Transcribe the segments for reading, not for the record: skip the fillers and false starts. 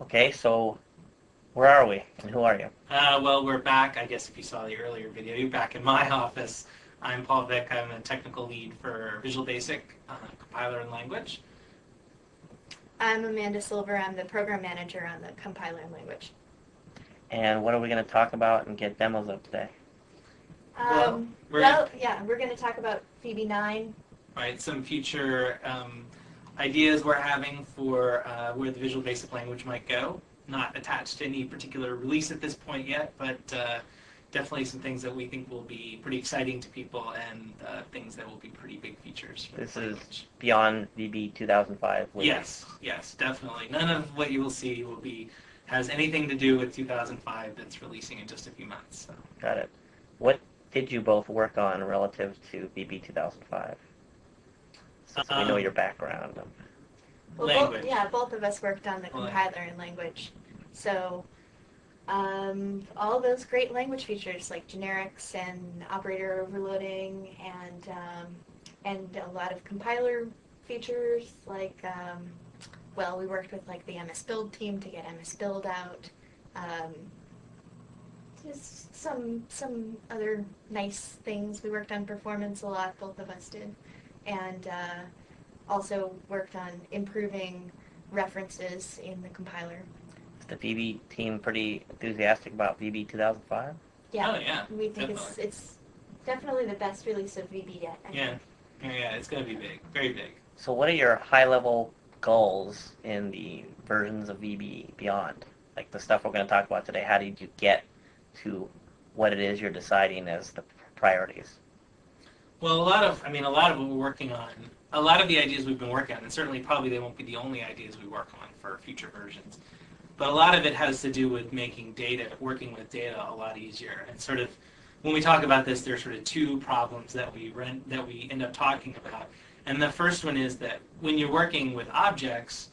Okay, so where are we and who are you? Well, we're back. I guess if you saw the earlier video, you're back in my office. I'm Paul Vick. I'm a technical lead for Visual Basic compiler and language. I'm Amanda Silver. I'm the program manager on the compiler and language. And what are we going to talk about and get demos of today? We're going to talk about VB9. Right, some future ideas we're having for where the Visual Basic language might go. Not attached to any particular release at this point yet, but definitely some things that we think will be pretty exciting to people and things that will be pretty big features for This the is language. beyond VB 2005. Yes, definitely. None of what you will see has anything to do with 2005 that's releasing in just a few months. So. Got it. What did you both work on relative to VB 2005? So we know your background. Language. Both of us worked on the compiler and language. So all those great language features like generics and operator overloading and a lot of compiler features like we worked with like the MS Build team to get MS Build out. Just some other nice things. We worked on performance a lot, both of us did, and also worked on improving references in the compiler. Is the VB team pretty enthusiastic about VB 2005? Yeah, oh, yeah, we think definitely. it's definitely the best release of VB yet. I think. Yeah, it's going to be big, very big. So what are your high-level goals in the versions of VB beyond? Like the stuff we're going to talk about today, how did you get to what it is you're deciding as the priorities? Well, a lot of what we're working on, a lot of the ideas we've been working on, and certainly probably they won't be the only ideas we work on for future versions, but a lot of it has to do with making working with data a lot easier. And sort of, when we talk about this, there's sort of two problems that we end up talking about. And the first one is that when you're working with objects,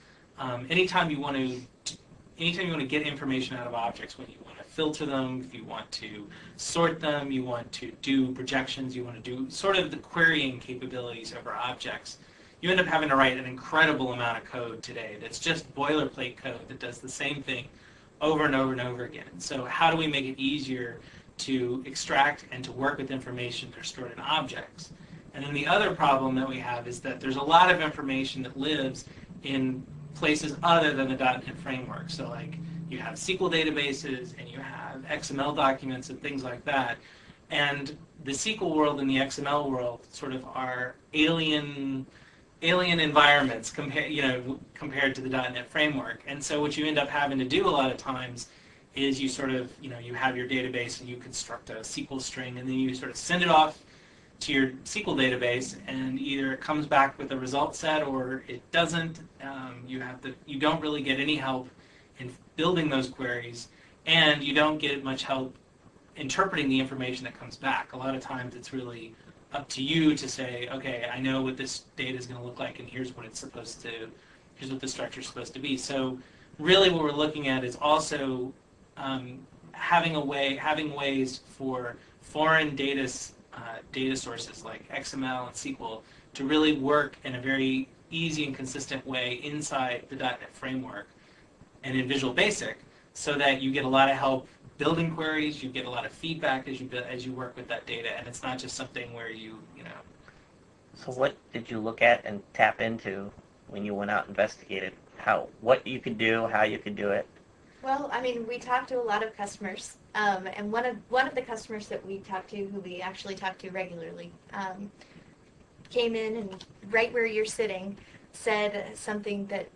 anytime you want to get information out of objects, when you want to filter them, if you want to sort them, you want to do projections, you want to do sort of the querying capabilities over objects, you end up having to write an incredible amount of code today that's just boilerplate code that does the same thing over and over and over again. So how do we make it easier to extract and to work with information that are stored in objects? And then the other problem that we have is that there's a lot of information that lives in places other than the .NET framework. So like you have SQL databases and you have XML documents and things like that. And the SQL world and the XML world sort of are alien environments compared to the .NET framework. And so what you end up having to do a lot of times is you sort of, you have your database and you construct a SQL string and then you sort of send it off to your SQL database, and either it comes back with a result set or it doesn't. You don't really get any help in building those queries, and you don't get much help interpreting the information that comes back. A lot of times it's really up to you to say, okay, I know what this data is going to look like, and here's what the structure is supposed to be. So really what we're looking at is also having ways for foreign data sources like XML and SQL to really work in a very easy and consistent way inside the .NET framework and in Visual Basic, so that you get a lot of help building queries, you get a lot of feedback as you work with that data, and it's not just something where you. So what did you look at and tap into when you went out and investigated what you could do, how you could do it? Well, we talked to a lot of customers, and one of the customers that we talked to, who we actually talk to regularly, came in and right where you're sitting said something that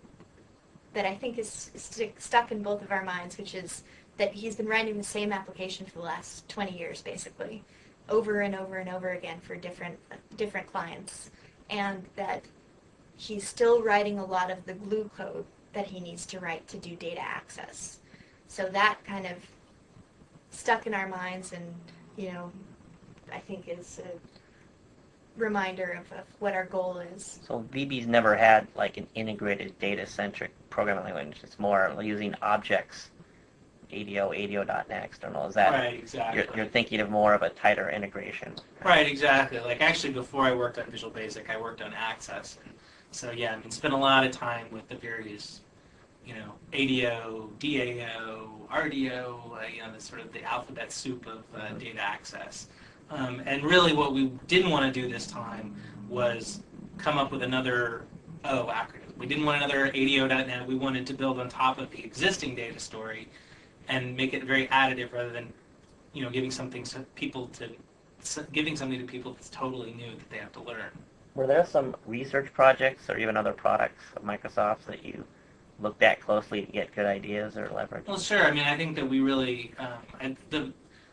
I think is stuck in both of our minds, which is that he's been writing the same application for the last 20 years, basically, over and over and over again for different clients, and that he's still writing a lot of the glue code that he needs to write to do data access. So that kind of stuck in our minds, and I think is a reminder of what our goal is. So VB's never had like an integrated data-centric programming language. It's more using objects, ADO.next. I don't know, is that right? Exactly. You're thinking of more of a tighter integration. Right, exactly. Like actually, before I worked on Visual Basic, I worked on Access, and so yeah, spent a lot of time with the various ADO, DAO, RDO, the sort of the alphabet soup of data access. And really what we didn't want to do this time was come up with another acronym. We didn't want another ADO.NET. We wanted to build on top of the existing data story and make it very additive rather than giving something to people that's totally new that they have to learn. Were there some research projects or even other products of Microsoft's that you looked at closely to get good ideas or leverage? Well, sure. I mean, I think that we really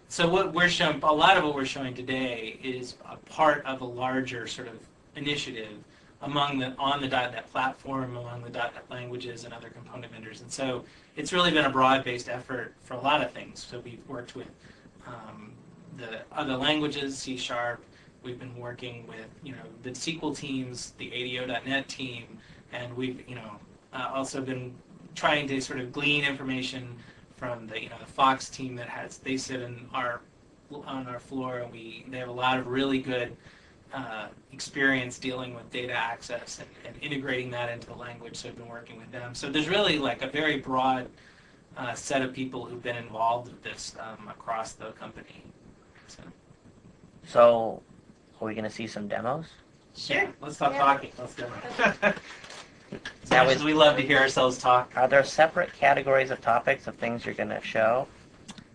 so what we're showing, a lot of what we're showing today is a part of a larger sort of initiative on the .NET platform, among the .NET languages and other component vendors. And so it's really been a broad-based effort for a lot of things. So we've worked with the other languages, C#. We've been working with the SQL teams, the ADO.NET team, and we've also been trying to sort of glean information from the the Fox team they sit on our floor, and they have a lot of really good experience dealing with data access and integrating that into the language. So I've been working with them. So there's really like a very broad set of people who've been involved with this across the company. So are we going to see some demos? Sure. Let's stop Yeah. talking. Let's do it. Now, we love to hear ourselves talk. Are there separate categories of topics of things you're going to show?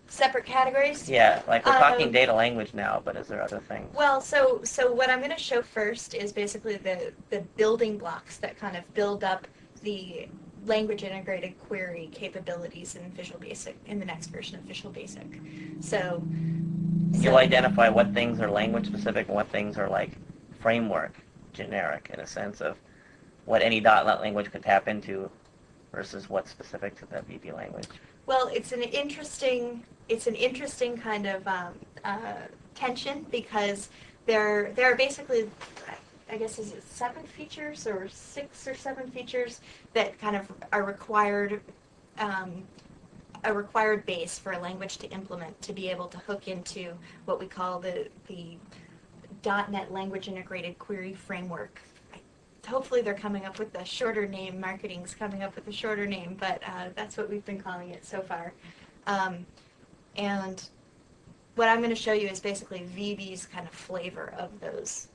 Separate categories? Yeah, like we're talking Um, data language now, but is there other things? Well, so what I'm going to show first is basically the building blocks that kind of build up the language integrated query capabilities in Visual Basic, in the next version of Visual Basic. So You'll identify what things are language specific and what things are like framework generic in a sense of what any .NET language could tap into versus what's specific to the VB language. well, it's an interesting kind of tension, because there are basically, I guess, is it 7 features or 6 or 7 features that kind of are required, a required base for a language to implement to be able to hook into what we call the .NET Language Integrated Query Framework. Hopefully they're coming up with a shorter name, marketing's coming up with a shorter name, but that's what we've been calling it so far. And what I'm going to show you is basically VB's kind of flavor of those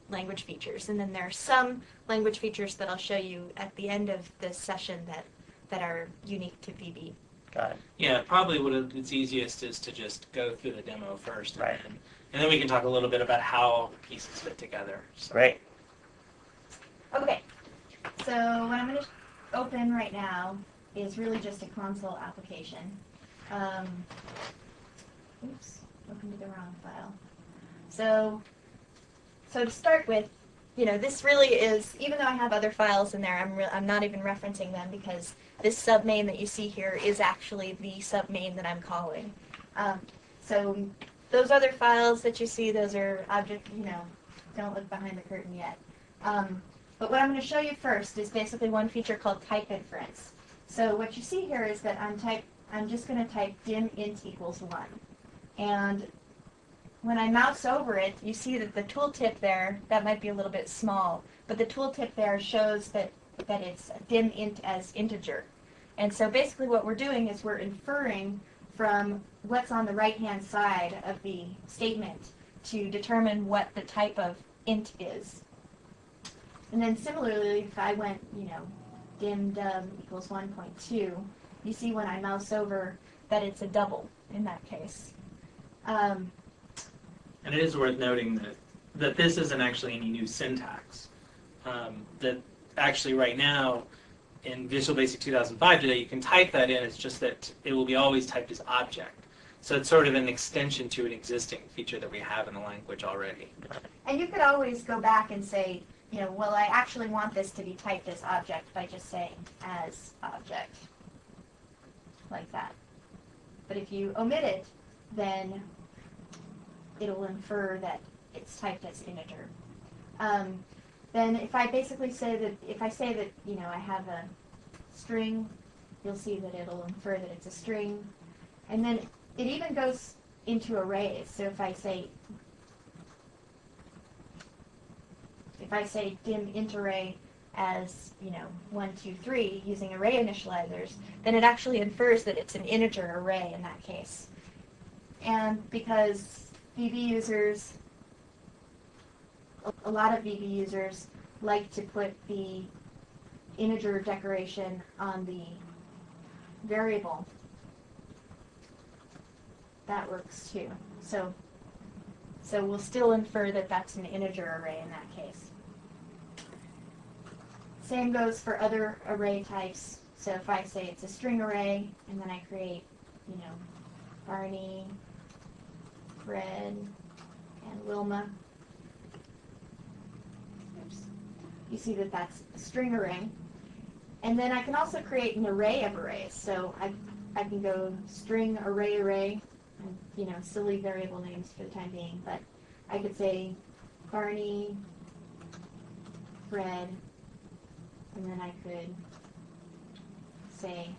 language features. And then there are some language features that I'll show you at the end of this session that are unique to VB. Got it. Yeah, probably it's easiest is to just go through the demo first, Right. and then we can talk a little bit about how the pieces fit together. So. Great. Okay, so what I'm going to open right now is really just a console application. Oops, opened to the wrong file. So to start with, this really is, even though I have other files in there, I'm not even referencing them, because this submain that you see here is actually the submain that I'm calling. So those other files that you see, those are object, don't look behind the curtain yet. But what I'm going to show you first is basically one feature called type inference. So what you see here is that I'm just going to type dim int equals 1. And when I mouse over it, you see that the tooltip there, that might be a little bit small, but the tooltip there shows that it's dim int as integer. And so basically what we're doing is we're inferring from what's on the right-hand side of the statement to determine what the type of int is. And then similarly, if I went, dim dum equals 1.2, you see when I mouse over that it's a double in that case. And it is worth noting that this isn't actually any new syntax. That actually right now in Visual Basic 2005 today, you can type that in. It's just that it will be always typed as object. So it's sort of an extension to an existing feature that we have in the language already. And you could always go back and say, well, I actually want this to be typed as object by just saying as object, like that. But if you omit it, then it'll infer that it's typed as integer. Then if I basically say that, I have a string, you'll see that it'll infer that it's a string. And then it even goes into arrays. So if I say dim int array as, 1, 2, 3 using array initializers, then it actually infers that it's an integer array in that case. And because VB users, a lot of VB users like to put the integer decoration on the variable, that works too. So we'll still infer that that's an integer array in that case. Same goes for other array types. So if I say it's a string array, and then I create, Barney, Fred, and Wilma. Oops. You see that that's a string array. And then I can also create an array of arrays. So I can go string array, and, silly variable names for the time being. But I could say Barney, Fred, and then I could say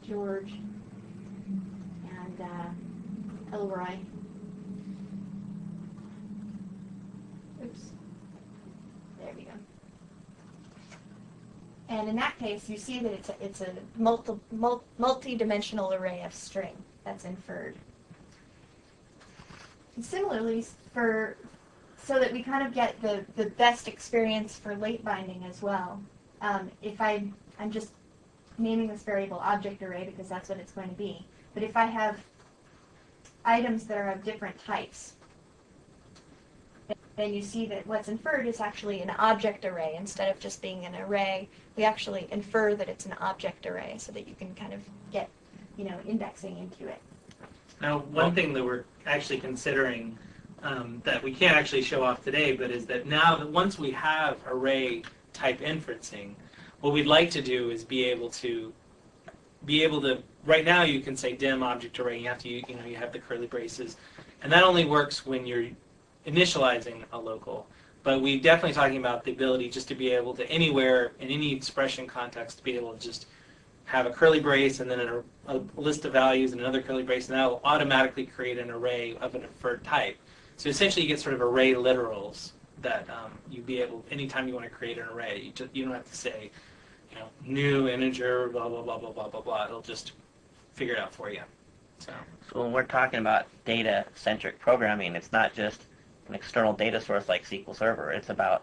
George and Elroy. Oops. There we go. And in that case, you see that it's a multi-dimensional array of string that's inferred. And similarly, so that we kind of get the best experience for late binding as well. If I'm just naming this variable object array because that's what it's going to be. But if I have items that are of different types, then you see that what's inferred is actually an object array. Instead of just being an array, we actually infer that it's an object array so that you can kind of get, indexing into it. Now, one thing that we're actually considering that we can't actually show off today, but is that now that once we have array type inferencing, what we'd like to do is be able to, right now you can say dim object array, you have to, you have the curly braces, and that only works when you're initializing a local. But we're definitely talking about the ability just to be able to anywhere, in any expression context, to be able to just have a curly brace and then a list of values and another curly brace, and that will automatically create an array of an inferred type. So essentially you get sort of array literals that you'd be able, anytime you want to create an array, you don't have to say, new integer, blah, blah, blah, blah, blah, blah, blah. It'll just figure it out for you. So when we're talking about data-centric programming, it's not just an external data source like SQL Server. It's about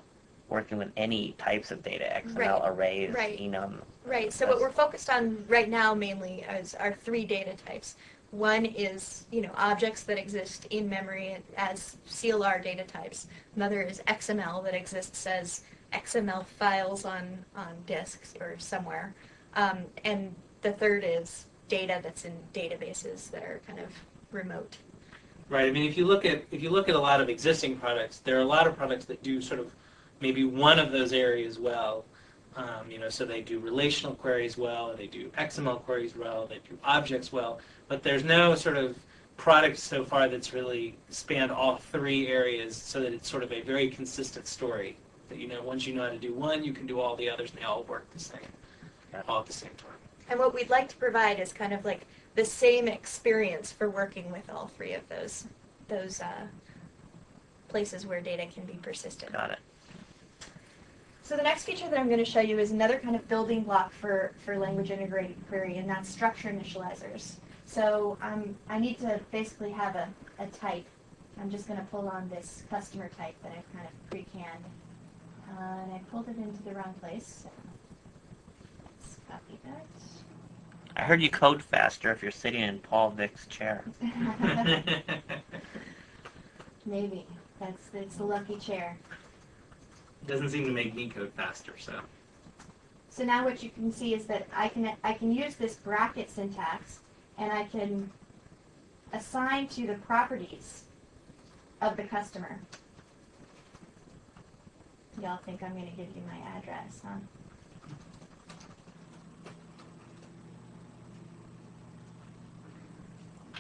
working with any types of data, XML, arrays, enum. Right. So what we're focused on right now mainly is our 3 data types. One is, objects that exist in memory as CLR data types. Another is XML that exists as XML files on disks or somewhere. And the third is data that's in databases that are kind of remote. Right. I mean, if you look at a lot of existing products, there are a lot of products that do sort of maybe one of those areas well. So they do relational queries well, they do XML queries well, they do objects well, but there's no sort of product so far that's really spanned all 3 areas so that it's sort of a very consistent story. That once you know how to do one, you can do all the others, and they all work the same, all at the same time. And what we'd like to provide is kind of like the same experience for working with all 3 of those places where data can be persisted. Got it. So the next feature that I'm going to show you is another kind of building block for language integrated query, and that's structure initializers. So I need to basically have a type. I'm just going to pull on this customer type that I've kind of pre-canned. And I pulled it into the wrong place. So let's copy that. I heard you code faster if you're sitting in Paul Vick's chair. Maybe. It's the lucky chair. Doesn't seem to make me code faster, so. So now what you can see is that I can use this bracket syntax, and I can assign to the properties of the customer. Y'all think I'm going to give you my address, huh?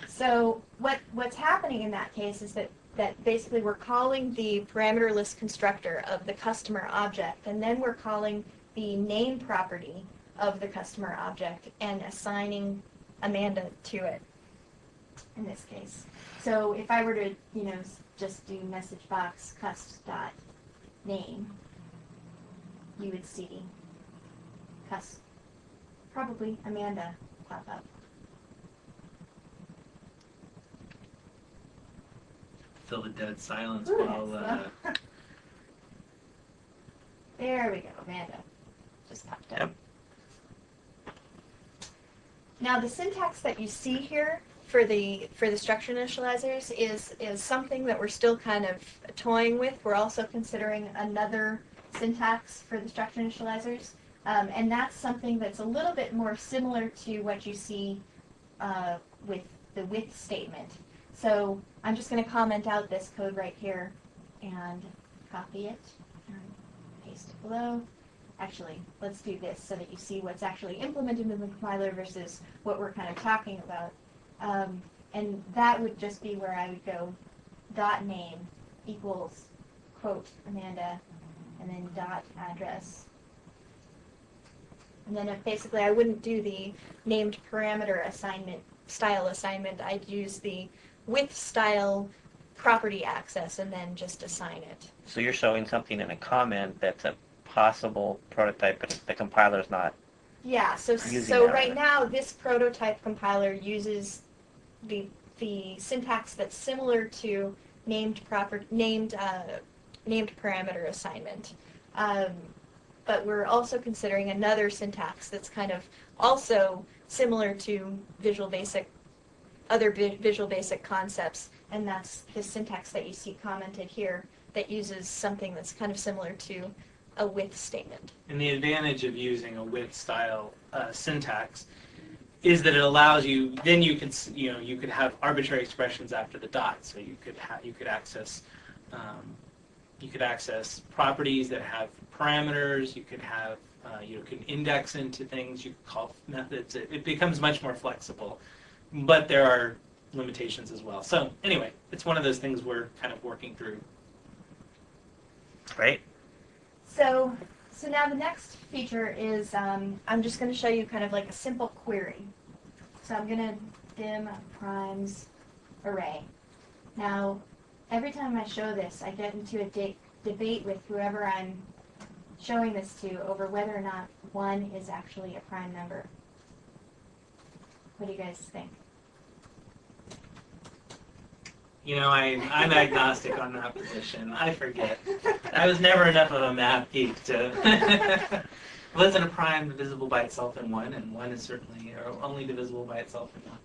So what's happening in that case is that basically we're calling the parameterless constructor of the customer object, and then we're calling the name property of the customer object and assigning Amanda to it in this case. So if I were to, just do message box cust.name, you would see probably Amanda pop up. Fill the dead silence Ooh, while. yes. There we go, Amanda. Just popped up. Yep. Now the syntax that you see here for the structure initializers is something that we're still kind of toying with. We're also considering another syntax for the structure initializers, and that's something that's a little bit more similar to what you see with the with statement. So I'm just going to comment out this code right here and copy it and paste it below. Actually, let's do this so that you see what's actually implemented in the compiler versus what we're kind of talking about. And that would just be where I would go dot name equals quote Amanda and then dot address. And then basically I wouldn't do the named parameter assignment, style assignment. I'd use the with style property access and then just assign it. So you're showing something in a comment that's a possible prototype, but the compiler's not. Yeah, so Using that, right right? now this prototype compiler uses the syntax that's similar to named parameter assignment. But we're also considering another syntax that's kind of also similar to other Visual Basic concepts, and that's the syntax that you see commented here that uses something that's kind of similar to a with statement. And the advantage of using a with style syntax is that it allows you. Then you could have arbitrary expressions after the dot. So you could access properties that have parameters. You could have you can index into things. You could call methods. It becomes much more flexible, but there are limitations as well. So anyway, it's one of those things we're kind of working through. Great. So now the next feature is I'm just going to show you kind of like a simple query. So I'm going to dim primes array. Now, every time I show this, I get into a debate with whoever I'm showing this to over whether or not 1 is actually a prime number. What do you guys think? You know, I'm agnostic on that position. I forget. I was never enough of a math geek to... Wasn't a prime divisible by itself in 1, and 1 is certainly only divisible by itself in 1.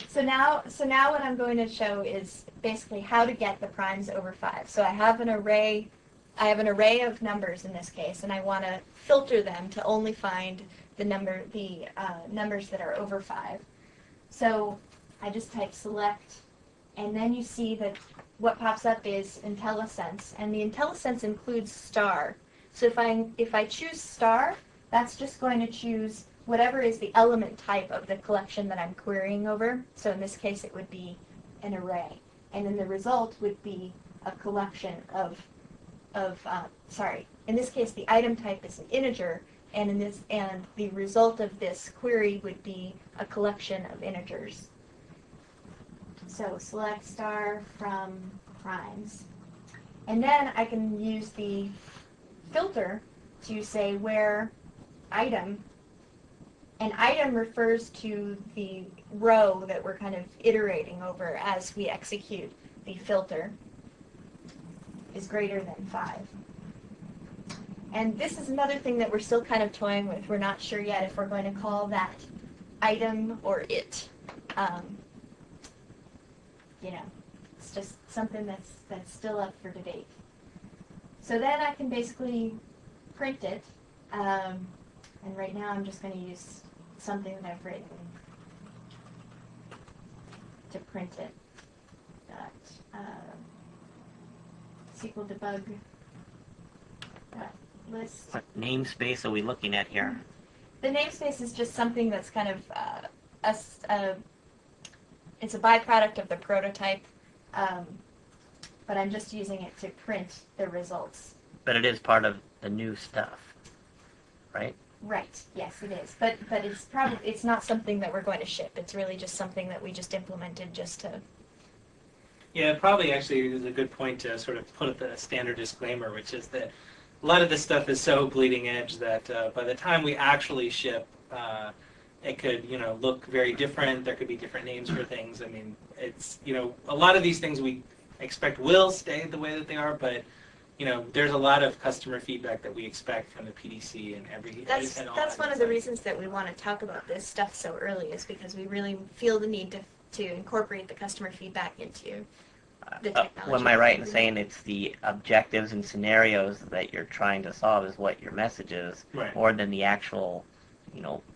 So now what I'm going to show is basically how to get the primes over 5. So I have an array of numbers in this case, and I want to filter them to only find the numbers that are over 5. So I just type select, and then you see that what pops up is IntelliSense, and the IntelliSense includes star. So if I choose star, that's just going to choose whatever is the element type of the collection that I'm querying over. So in this case, it would be an array, and then the result would be a collection in this case, the item type is an integer, and the result of this query would be a collection of integers. So select star from primes. And then I can use the filter to say where item, and item refers to the row that we're kind of iterating over as we execute the filter, is greater than 5. And this is another thing that we're still kind of toying with. We're not sure yet if we're going to call that item or it. It's just something that's still up for debate. So then I can basically print it, and right now I'm just going to use something that I've written to print it. SQL debug list. What namespace are we looking at here? The namespace is just something that's kind of it's a byproduct of the prototype, but I'm just using it to print the results. But it is part of the new stuff, right? Right. Yes, it is. But it's not something that we're going to ship. It's really just something that we just implemented just to. Yeah, it probably actually is a good point to sort of put the standard disclaimer, which is that a lot of this stuff is so bleeding edge that by the time we actually ship, it could, look very different. There could be different names for things. I mean, it's, a lot of these things we expect will stay the way that they are, but there's a lot of customer feedback that we expect from the PDC and That's one of the reasons that we want to talk about this stuff so early, is because we really feel the need to incorporate the customer feedback into the technology. Am I right in saying it's the objectives and scenarios that you're trying to solve is what your message is, Right. more than the actual,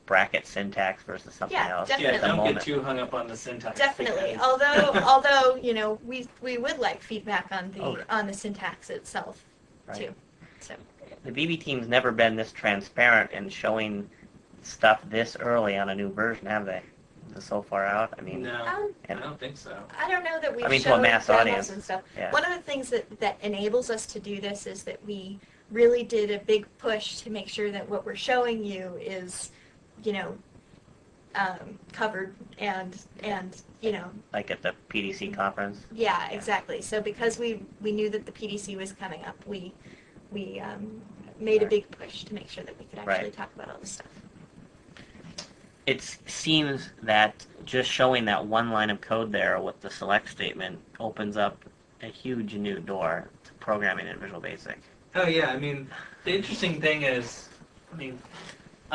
bracket syntax versus something Yeah, else? definitely. Yeah, at the don't moment? get too hung up on the syntax. Definitely. because- Although we would like feedback on the Oh. on the syntax itself Right. too. So The BB team's never been this transparent in showing stuff this early on a new version, have they? So far out? I mean, No, I and don't think so. I don't know that we've I mean, to a shown mass demos audience. and stuff. yeah. One of the things that enables us to do this is that we really did a big push to make sure that what we're showing you is, covered and Like at the PDC conference? yeah, exactly. So because we knew that the PDC was coming up, we made a Right. big push to make sure that we could actually Right. talk about all this stuff. It seems that just showing that one line of code there with the select statement opens up a huge new door to programming in Visual Basic. Oh yeah, I mean, the interesting thing is, on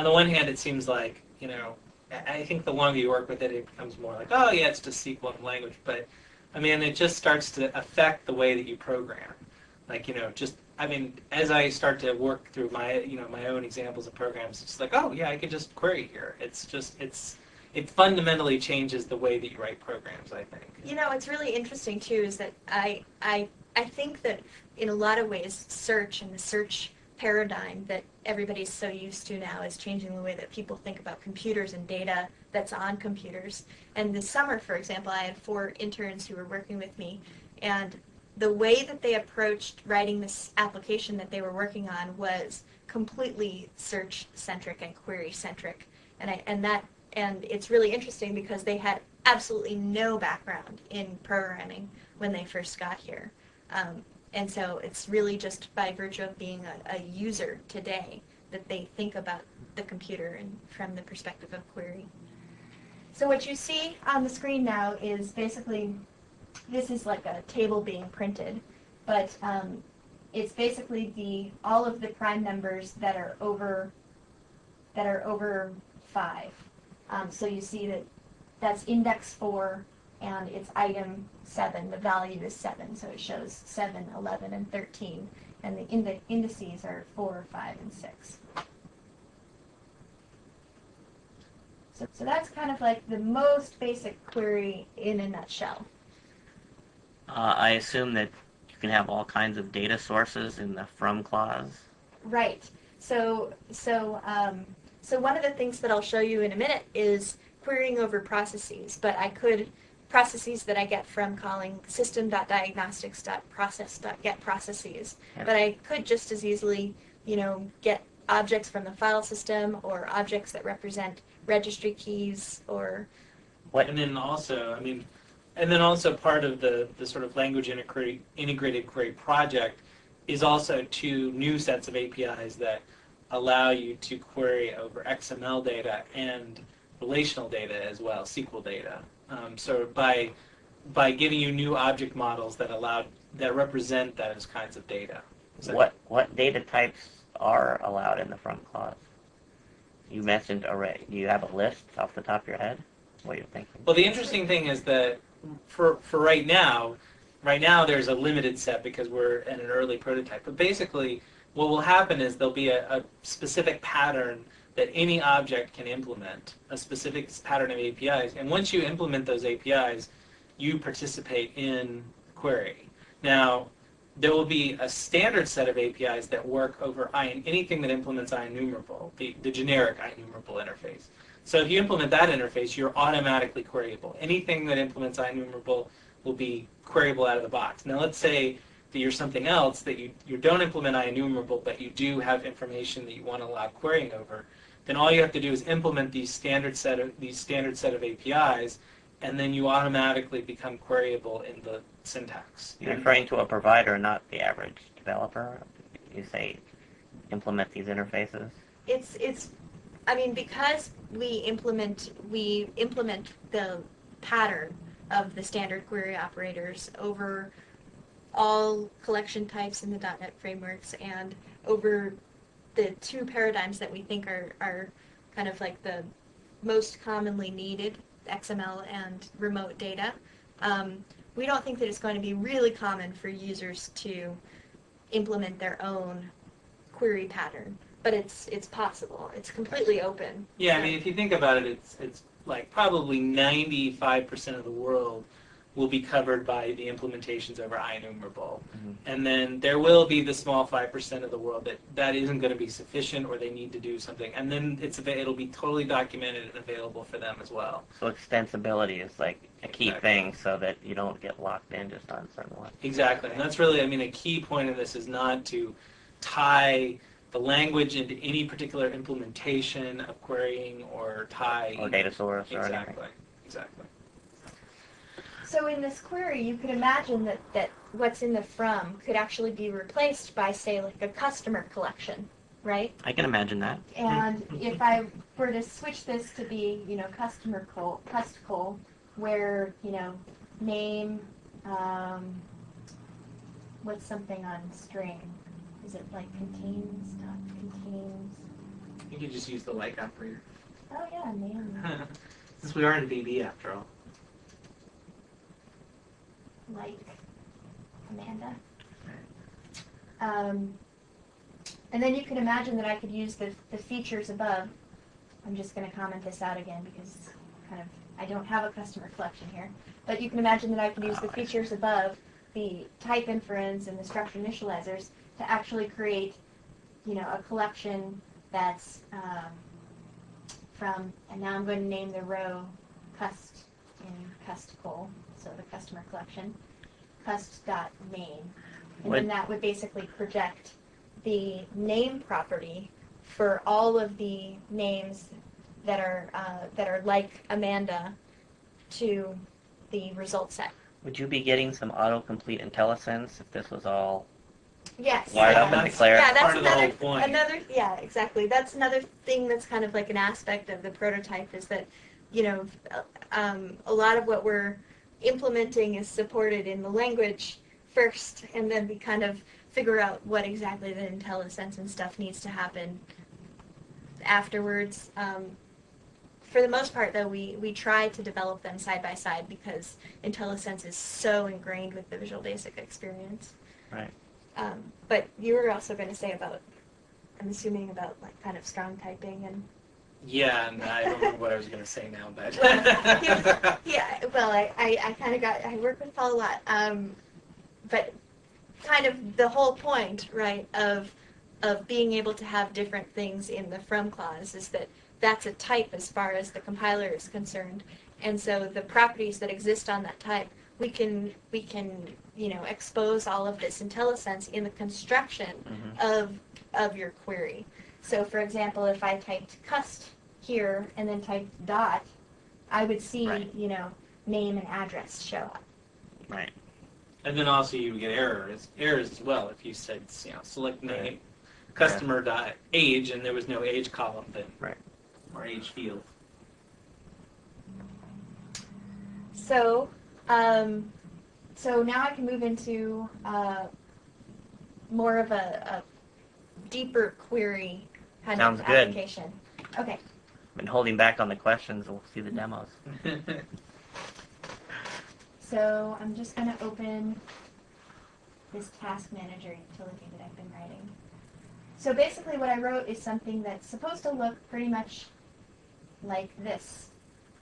the one hand, it seems like, I think the longer you work with it, it becomes more like, oh yeah, it's just SQL and language, but, it just starts to affect the way that you program. Like, as I start to work through my, my own examples of programs, it's like, oh yeah, I can just query here. It fundamentally changes the way that you write programs, I think. It's really interesting too is that I think that in a lot of ways search and the search paradigm that everybody's so used to now is changing the way that people think about computers and data that's on computers. And this summer, for example, I had 4 interns who were working with me, and the way that they approached writing this application that they were working on was completely search-centric and query-centric. And it's really interesting because they had absolutely no background in programming when they first got here. And so it's really just by virtue of being a user today that they think about the computer and from the perspective of query. So what you see on the screen now is basically, this is like a table being printed, but it's basically all of the prime numbers that are over 5. So you see that that's index 4 and it's item 7. The value is 7, so it shows 7, 11, and 13. And the indices are 4, 5, and 6. So that's kind of like the most basic query in a nutshell. I assume that you can have all kinds of data sources in the from clause. Right. So one of the things that I'll show you in a minute is querying over processes, but processes that I get from calling system.diagnostics.process.getProcesses. Yeah. But I could just as easily, get objects from the file system or objects that represent registry keys or... And then also, part of the sort of language integrated query project is also 2 new sets of APIs that allow you to query over XML data and relational data as well, SQL data. So by giving you new object models that represent those kinds of data. So What data types are allowed in the from clause? You mentioned array. Do you have a list off the top of your head? What you're thinking? Well, the interesting thing is that for right now there's a limited set because we're in an early prototype. But basically, what will happen is there'll be a specific pattern that any object can implement, a specific pattern of APIs. And once you implement those APIs, you participate in query. Now, there will be a standard set of APIs that work over anything that implements IEnumerable, the generic IEnumerable interface. So if you implement that interface, you're automatically queryable. Anything that implements IEnumerable will be queryable out of the box. Now let's say that you're something else, that you don't implement IEnumerable, but you do have information that you want to allow querying over, then all you have to do is implement these standard set of APIs, and then you automatically become queryable in the syntax. You're referring to a provider, not the average developer. You say implement these interfaces? It's I mean, because we implement the pattern of the standard query operators over all collection types in the .NET frameworks and over the two paradigms that we think are kind of like the most commonly needed, XML and remote data. We don't think that it's going to be really common for users to implement their own query pattern, but it's possible. It's completely open. Yeah, I mean, if you think about it, it's like probably 95% of the world will be covered by the implementations over IEnumerable. Mhm. And then there will be the small 5% of the world that isn't going to be sufficient, or they need to do something. And then it'll be totally documented and available for them as well. So extensibility is like a key Exactly. thing so that you don't get locked in just on certain ones. Exactly. And that's really, I mean, a key point of this is not to tie the language into any particular implementation of querying or tie... Or data source or anything. Exactly. Exactly. So in this query, you could imagine that what's in the from could actually be replaced by, say, like a customer collection, right? I can imagine that. And if I were to switch this to be, customer custcol, where, name, what's something on string? Is it like contains, stuff, contains? You could just use the like operator. Oh yeah, name. Since we are in VB after all. Like Amanda. And then you can imagine that I could use the features above. I'm just going to comment this out again because I don't have a customer collection here. But you can imagine that I could use the features above, the type inference and the structure initializers, to actually create, a collection that's from, and now I'm going to name the row cust in custcol, so the customer collection, cust.name. And then that would basically project the name property for all of the names that are like Amanda to the result set. Would you be getting some autocomplete IntelliSense if this was all Yes. wired up and that's- declared? Yeah, that's part of the whole point. yeah, exactly. That's another thing that's kind of like an aspect of the prototype is that, a lot of what we're implementing is supported in the language first, and then we kind of figure out what exactly the IntelliSense and stuff needs to happen afterwards. For the most part, though, we try to develop them side by side because IntelliSense is so ingrained with the Visual Basic experience. Right. But you were also going to say about, I'm assuming about like kind of strong typing and. Yeah, and I don't remember what I was going to say now, but... Yeah, well, I kind of I work with Paul a lot. But kind of the whole point, right, of being able to have different things in the from clause is that that's a type as far as the compiler is concerned. And so the properties that exist on that type, we can expose all of this IntelliSense in the construction of your query. So for example, if I typed cust here and then typed dot, I would see, Right. Name and address show up. Right. And then also you would get errors as well if you said, select name, Right. customer dot age, and there was no age column then. Right. Or age field. So, so now I can move into more of a deeper query kind Sounds of good. application. Okay. Been holding back on the questions. We'll see the demos. So I'm just going to open this task manager utility that I've been writing. So basically what I wrote is something that's supposed to look pretty much like this.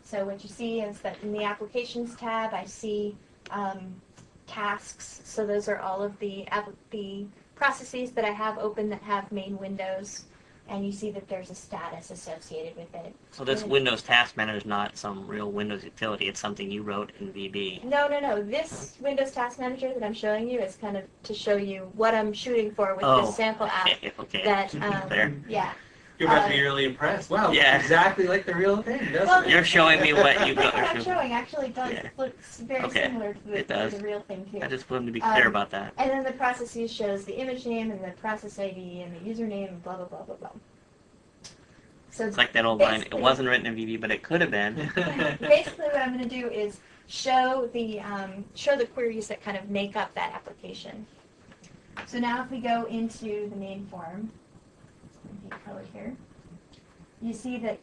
So what you see is that in the Applications tab, I see tasks. So those are all of the processes that I have open that have main windows. And you see that there's a status associated with it. So this And Windows Task Manager is not some real Windows utility. It's something you wrote in VB. No. This Windows Task Manager that I'm showing you is kind of to show you what I'm shooting for with this sample app. Okay. That, There. yeah. You're about to be really impressed. Wow, Yeah. exactly like the real thing, doesn't Well, it? You're showing me what you got. I'm showing actually does Yeah. looks very Okay. similar to It does. the real thing too. I just wanted to be clear Um, about that. And then the processes shows the image name and the process ID and the username and blah blah blah blah blah. So It's like that old line. It basically- wasn't written in VB, but it could have been. basically what I'm going to do is show the queries that kind of make up that application. So now if we go into the main form, it's going to be colored here. You see that,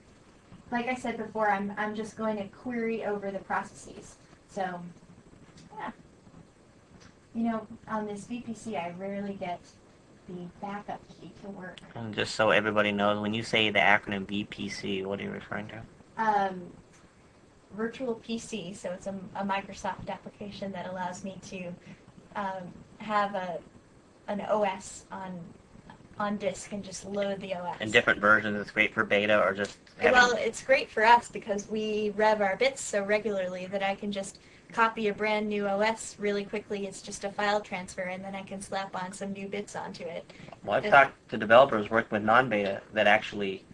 like I said before, I'm just going to query over the processes. So, yeah. You know, on this VPC, I rarely get the backup key to work. And just so everybody knows, when you say the acronym VPC, what are you referring to? Virtual PC, so it's a Microsoft application that allows me to have an OS on disk and just load the OS. In different versions, it's great for beta or just having... Well, it's great for us because we rev our bits so regularly that I can just copy a brand new OS really quickly. It's just a file transfer, and then I can slap on some new bits onto it. Well, I've talked to developers working with non-beta that actually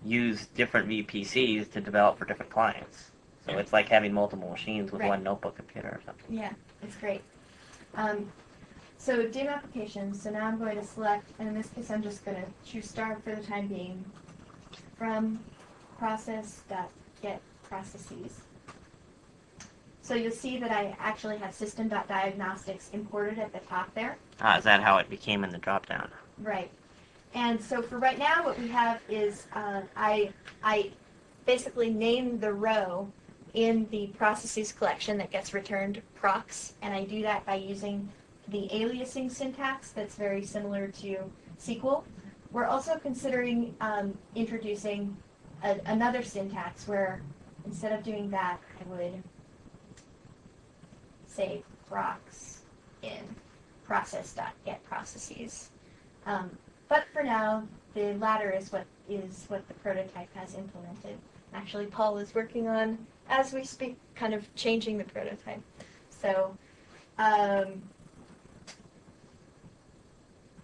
use different VPCs to develop for different clients. So it's like having multiple machines with Right. one notebook computer or something. Yeah, it's great. So dim applications, so now I'm going to select, and in this case I'm just going to choose start for the time being, from process.get processes. So you'll see that I actually have system.diagnostics imported at the top there. Is that how it became in the dropdown? Right. And so for right now what we have is I basically name the row in the processes collection that gets returned procs, and I do that by using the aliasing syntax that's very similar to SQL. We're also considering introducing another syntax where instead of doing that, I would say procs in process.get processes. But for now, the latter is what the prototype has implemented. Actually, Paul is working on, as we speak, kind of changing the prototype. So,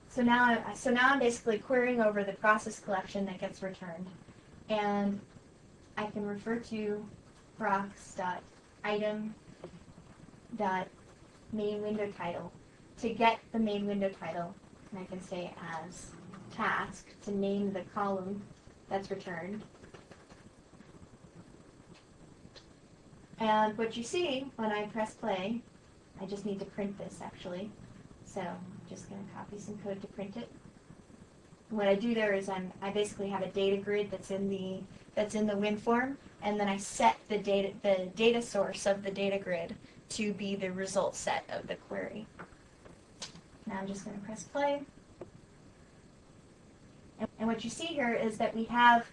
so now I'm basically querying over the process collection that gets returned, and I can refer to procs.item.main window title to get the main window title, and I can say as task to name the column that's returned. And what you see when I press play, I just need to print this actually. So I'm just going to copy some code to print it. What I do there is I basically have a data grid that's in the WinForm, and then I set the data source of the data grid to be the result set of the query. Now I'm just going to press play. And what you see here is that we have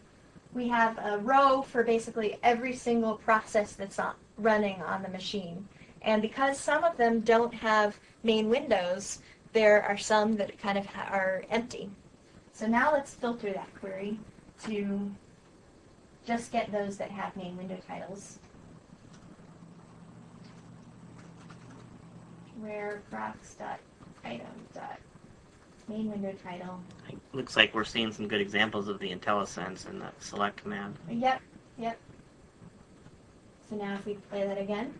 a row for basically every single process that's running on the machine. And because some of them don't have main windows, there are some that kind of are empty. So now let's filter that query to just get those that have main window titles. Where procs.item.main window title. It looks like we're seeing some good examples of the IntelliSense in that select command. Yep. So now if we play that again,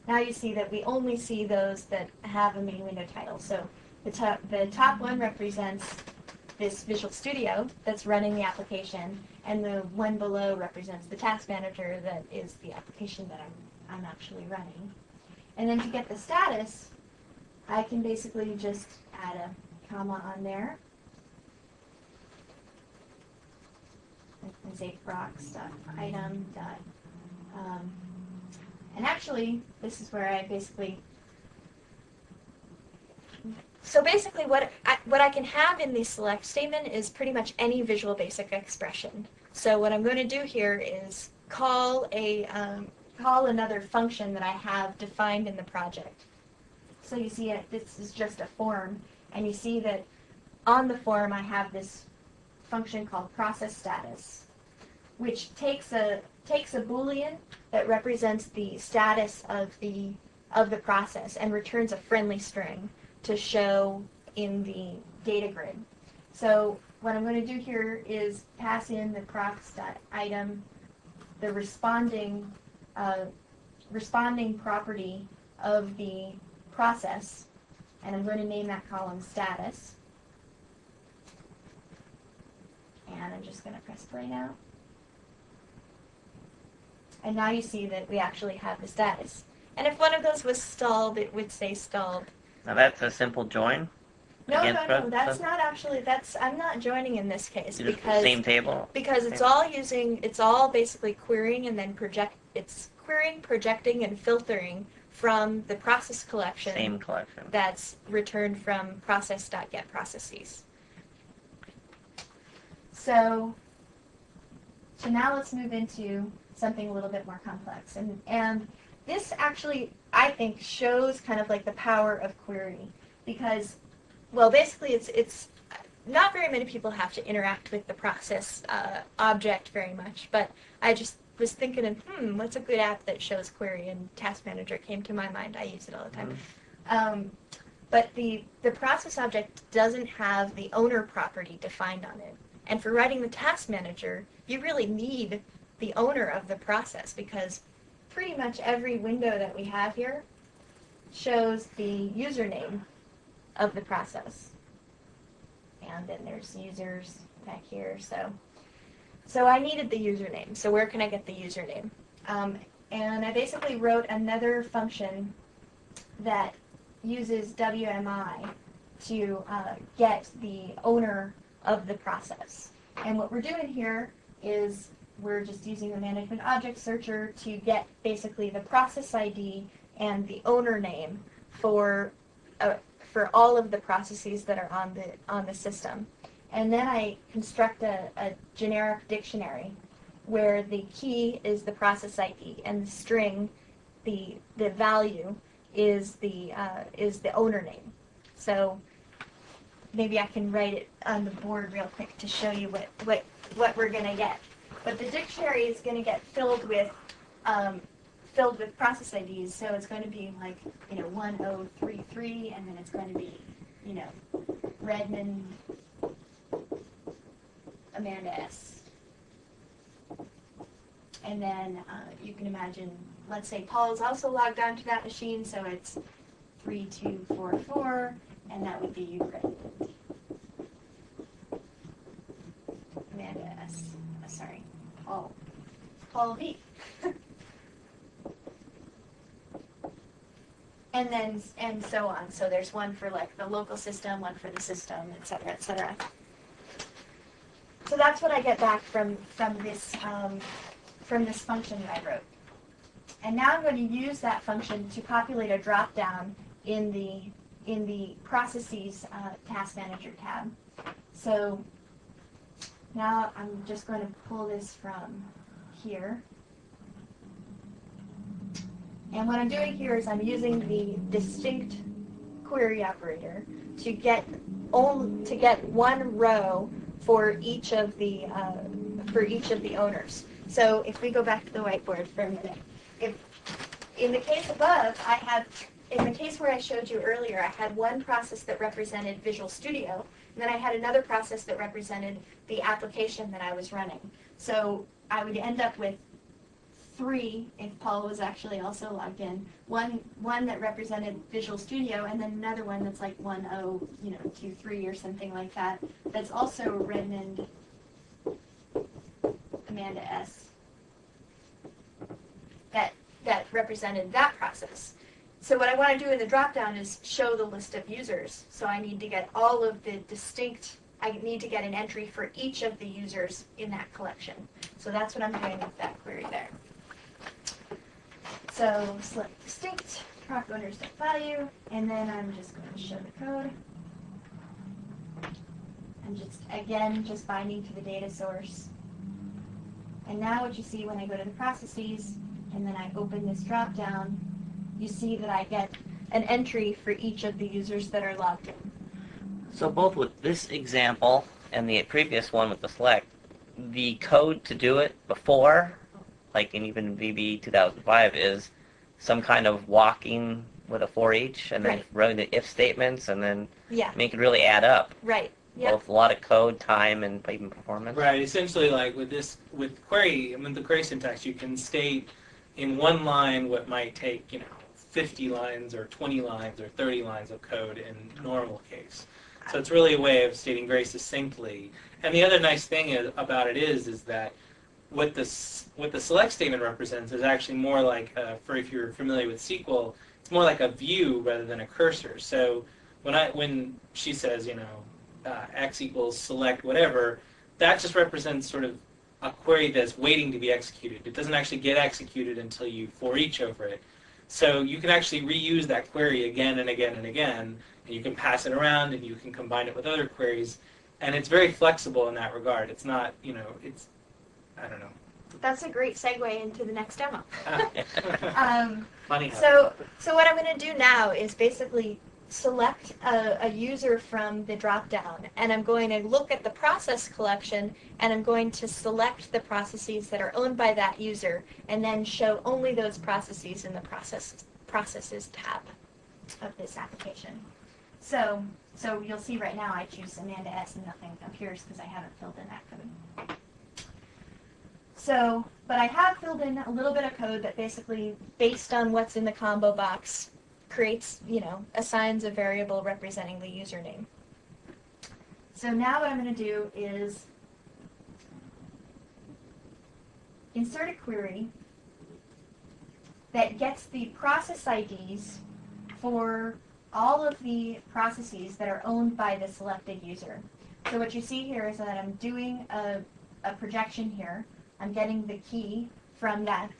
now you see that we only see those that have a main window title. So the top one represents this Visual Studio that's running the application, and the one below represents the task manager that is the application that I'm actually running. And then to get the status, I can basically just add a comma on there and say procs.item. And actually, this is where I basically... So basically what I can have in the select statement is pretty much any Visual Basic expression. So what I'm going to do here is call another function that I have defined in the project. So you see this is just a form, and you see that on the form I have this function called process status, which takes a Boolean that represents the status of the process and returns a friendly string to show in the data grid. So what I'm going to do here is pass in the procs.item, the responding property of the process, and I'm going to name that column status. And I'm just going to press play now. And now you see that we actually have the status. And if one of those was stalled, it would say stalled. Now that's a simple join. No, Against no, no, that's process? not actually, I'm not joining in this case You just because same table. it's all basically querying and then it's querying, projecting, and filtering from the process collection Same collection. that's returned from process.getProcesses. So now let's move into something a little bit more complex. And this actually, I think, shows kind of like the power of query because, well, basically it's not very many people have to interact with the process object very much, but I just was thinking of, what's a good app that shows query? And Task Manager came to my mind. I use it all the time. But the process object doesn't have the owner property defined on it. And for writing the Task Manager, you really need the owner of the process because pretty much every window that we have here shows the username of the process. And then there's users back here. So I needed the username. So where can I get the username? And I basically wrote another function that uses WMI to get the owner of the process. And what we're doing here is we're just using the management object searcher to get basically the process ID and the owner name for all of the processes that are on the system. And then I construct a generic dictionary where the key is the process ID and the string, the value is the owner name. So maybe I can write it on the board real quick to show you what we're going to get. But the dictionary is going to get filled with process IDs. So it's going to be like 1033, and then it's going to be Redmond Amanda S. And then you can imagine, let's say Paul is also logged on to that machine, so it's 3244, and that would be Redmond. Amanda S. Sorry, Paul V. and so on. So there's one for like the local system, one for the system, et cetera, et cetera. So that's what I get back from this function that I wrote. And now I'm going to use that function to populate a drop-down in the Processes Task Manager tab. So now I'm just going to pull this from here. And what I'm doing here is I'm using the distinct query operator to get one row for each of the owners. So if we go back to the whiteboard for a minute, if in the case above, in the case where I showed you earlier, I had one process that represented Visual Studio, and then I had another process that represented the application that I was running. So I would end up with 3 if Paul was actually also logged in. One that represented Visual Studio, and then another one that's like 1023 or something like that. That's also Redmond Amanda S. That represented that process. So what I want to do in the dropdown is show the list of users. So I need to get all of the I need to get an entry for each of the users in that collection. So that's what I'm doing with that query there. So select distinct, proc owners.value, and then I'm just going to show the code. I'm just binding to the data source. And now what you see when I go to the processes, and then I open this drop-down, you see that I get an entry for each of the users that are logged in. So both with this example and the previous one with the select, the code to do it before, like in even VB 2005, is some kind of walking with a for each and then Right. running the if statements and then Yeah, make it really add up. right. Yep. Both a lot of code, time, and even performance. Right. Essentially, like with query, I mean, the query syntax, you can state in one line what might take 50 lines or 20 lines or 30 lines of code in normal case. So it's really a way of stating very succinctly. And the other nice thing about it is that what the select statement represents is actually more like, for if you're familiar with SQL, it's more like a view rather than a cursor. So when she says, x equals select whatever, that just represents sort of a query that's waiting to be executed. It doesn't actually get executed until you for each over it. So you can actually reuse that query again and again and again, and you can pass it around and you can combine it with other queries, and it's very flexible in that regard. It's not, it's, I don't know. That's a great segue into the next demo. Funny how So what I'm going to do now is basically select a user from the drop-down, and I'm going to look at the process collection, and I'm going to select the processes that are owned by that user, and then show only those processes in the processes tab of this application. So you'll see right now I choose Amanda S and nothing appears because I haven't filled in that code. So, but I have filled in a little bit of code that basically, based on what's in the combo box, creates, assigns a variable representing the username. So now what I'm going to do is insert a query that gets the process IDs for all of the processes that are owned by the selected user. So what you see here is that I'm doing a projection here. I'm getting the key from that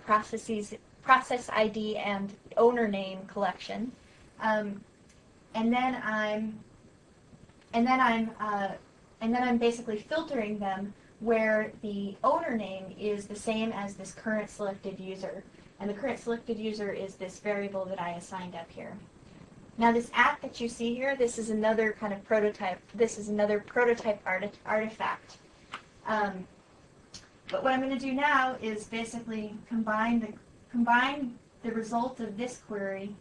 process ID and owner name collection, and then I'm basically filtering them where the owner name is the same as this current selected user, and the current selected user is this variable that I assigned up here. Now this app that you see here, this is another kind of prototype. This is another prototype artifact. But what I'm going to do now is basically combine the result of this query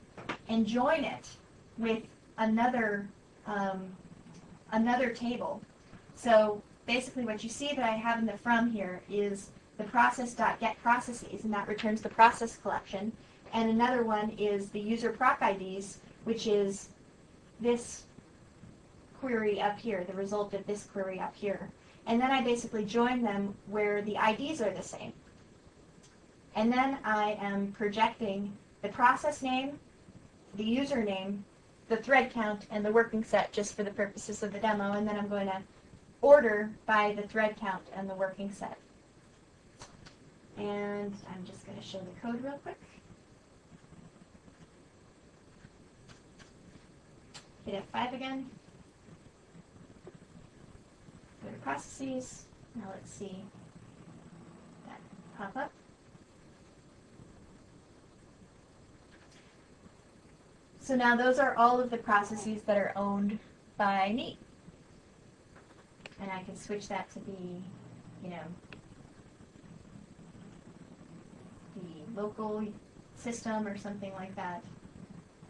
and join it with another table. So basically what you see that I have in the from here is the process.getProcesses, and that returns the process collection. And another one is the user proc IDs, which is this query up here, the result of this query up here. And then I basically join them where the IDs are the same. And then I am projecting the process name, the username, the thread count, and the working set just for the purposes of the demo. And then I'm going to order by the thread count and the working set. And I'm just going to show the code real quick. Hit F5 again. Go to processes. Now let's see that pop up. So now those are all of the processes that are owned by me. And I can switch that to be, the local system or something like that.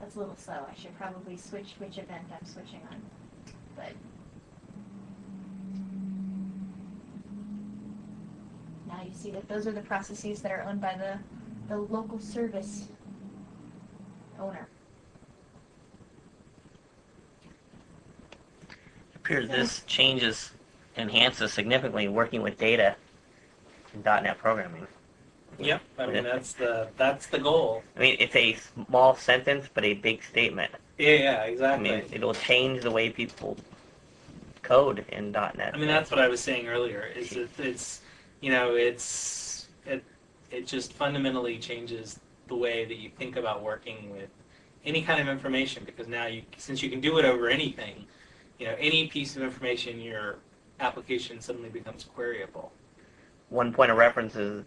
That's a little slow. I should probably switch which event I'm switching on. But now you see that those are the processes that are owned by the local service owner. It appears this enhances significantly working with data in .NET programming. Yep, I mean that's the goal. I mean, it's a small sentence, but a big statement. Yeah, I exactly. mean, it'll change the way people code in .NET. I mean, that's what I was saying earlier. It just fundamentally changes the way that you think about working with any kind of information, because now since you can do it over anything, any piece of information in your application suddenly becomes queryable. One point of reference is,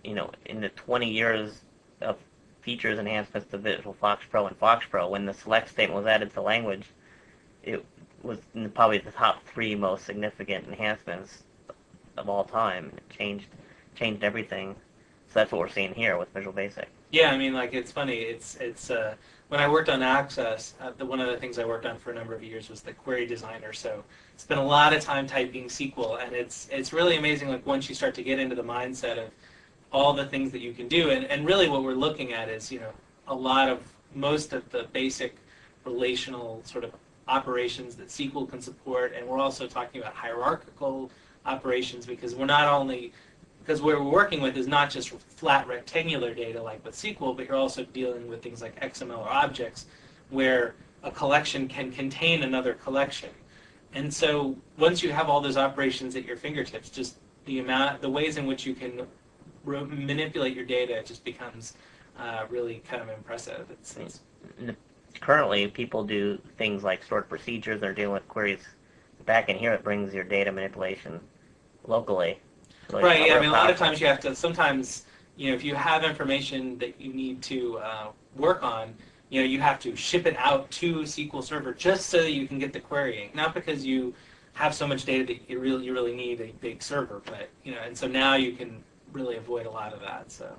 in the 20 years of features enhancements to Visual Fox Pro and Fox Pro, when the select statement was added to language, it was probably the top 3 most significant enhancements of all time. It changed everything. So that's what we're seeing here with Visual Basic. Yeah, I mean, like, it's funny. When I worked on Access, one of the things I worked on for a number of years was the query designer. So spent a lot of time typing SQL, and it's really amazing. Like once you start to get into the mindset of all the things that you can do, and really what we're looking at is most of the basic relational sort of operations that SQL can support, and we're also talking about hierarchical operations because because what we're working with is not just flat rectangular data like with SQL, but you're also dealing with things like XML or objects where a collection can contain another collection. And so once you have all those operations at your fingertips, just the ways in which you can manipulate your data just becomes really kind of impressive. Currently, people do things like stored procedures. They're dealing with queries. Back in here, it brings your data manipulation locally. So right, yeah, I mean, a lot of times you have to, sometimes, if you have information that you need to work on, you have to ship it out to SQL Server just so that you can get the querying. Not because you have so much data that you really need a big server, but, and so now you can really avoid a lot of that, so.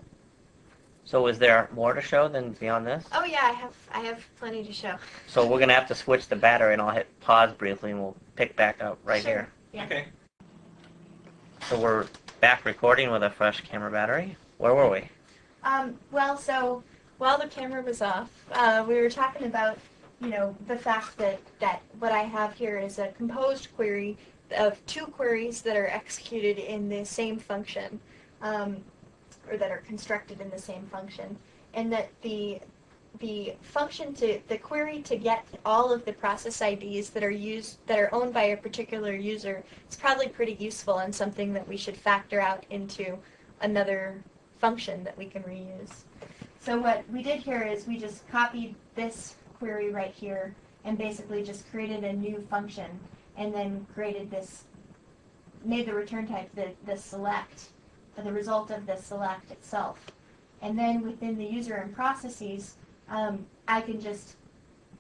So is there more to show than beyond this? Oh yeah, I have plenty to show. So we're going to have to switch the battery, and I'll hit pause briefly, and we'll pick back up right Sure. here. Yeah. Okay. So we're back recording with a fresh camera battery. Where were we? Well, so while the camera was off, we were talking about, the fact that what I have here is a composed query of two queries that are executed in the same function, or that are constructed in the same function, and that the query to get all of the process IDs that are owned by a particular user is probably pretty useful and something that we should factor out into another function that we can reuse. So what we did here is we just copied this query right here and basically just created a new function and then made the return type the select, the result of the select itself. And then within the user and processes, I can just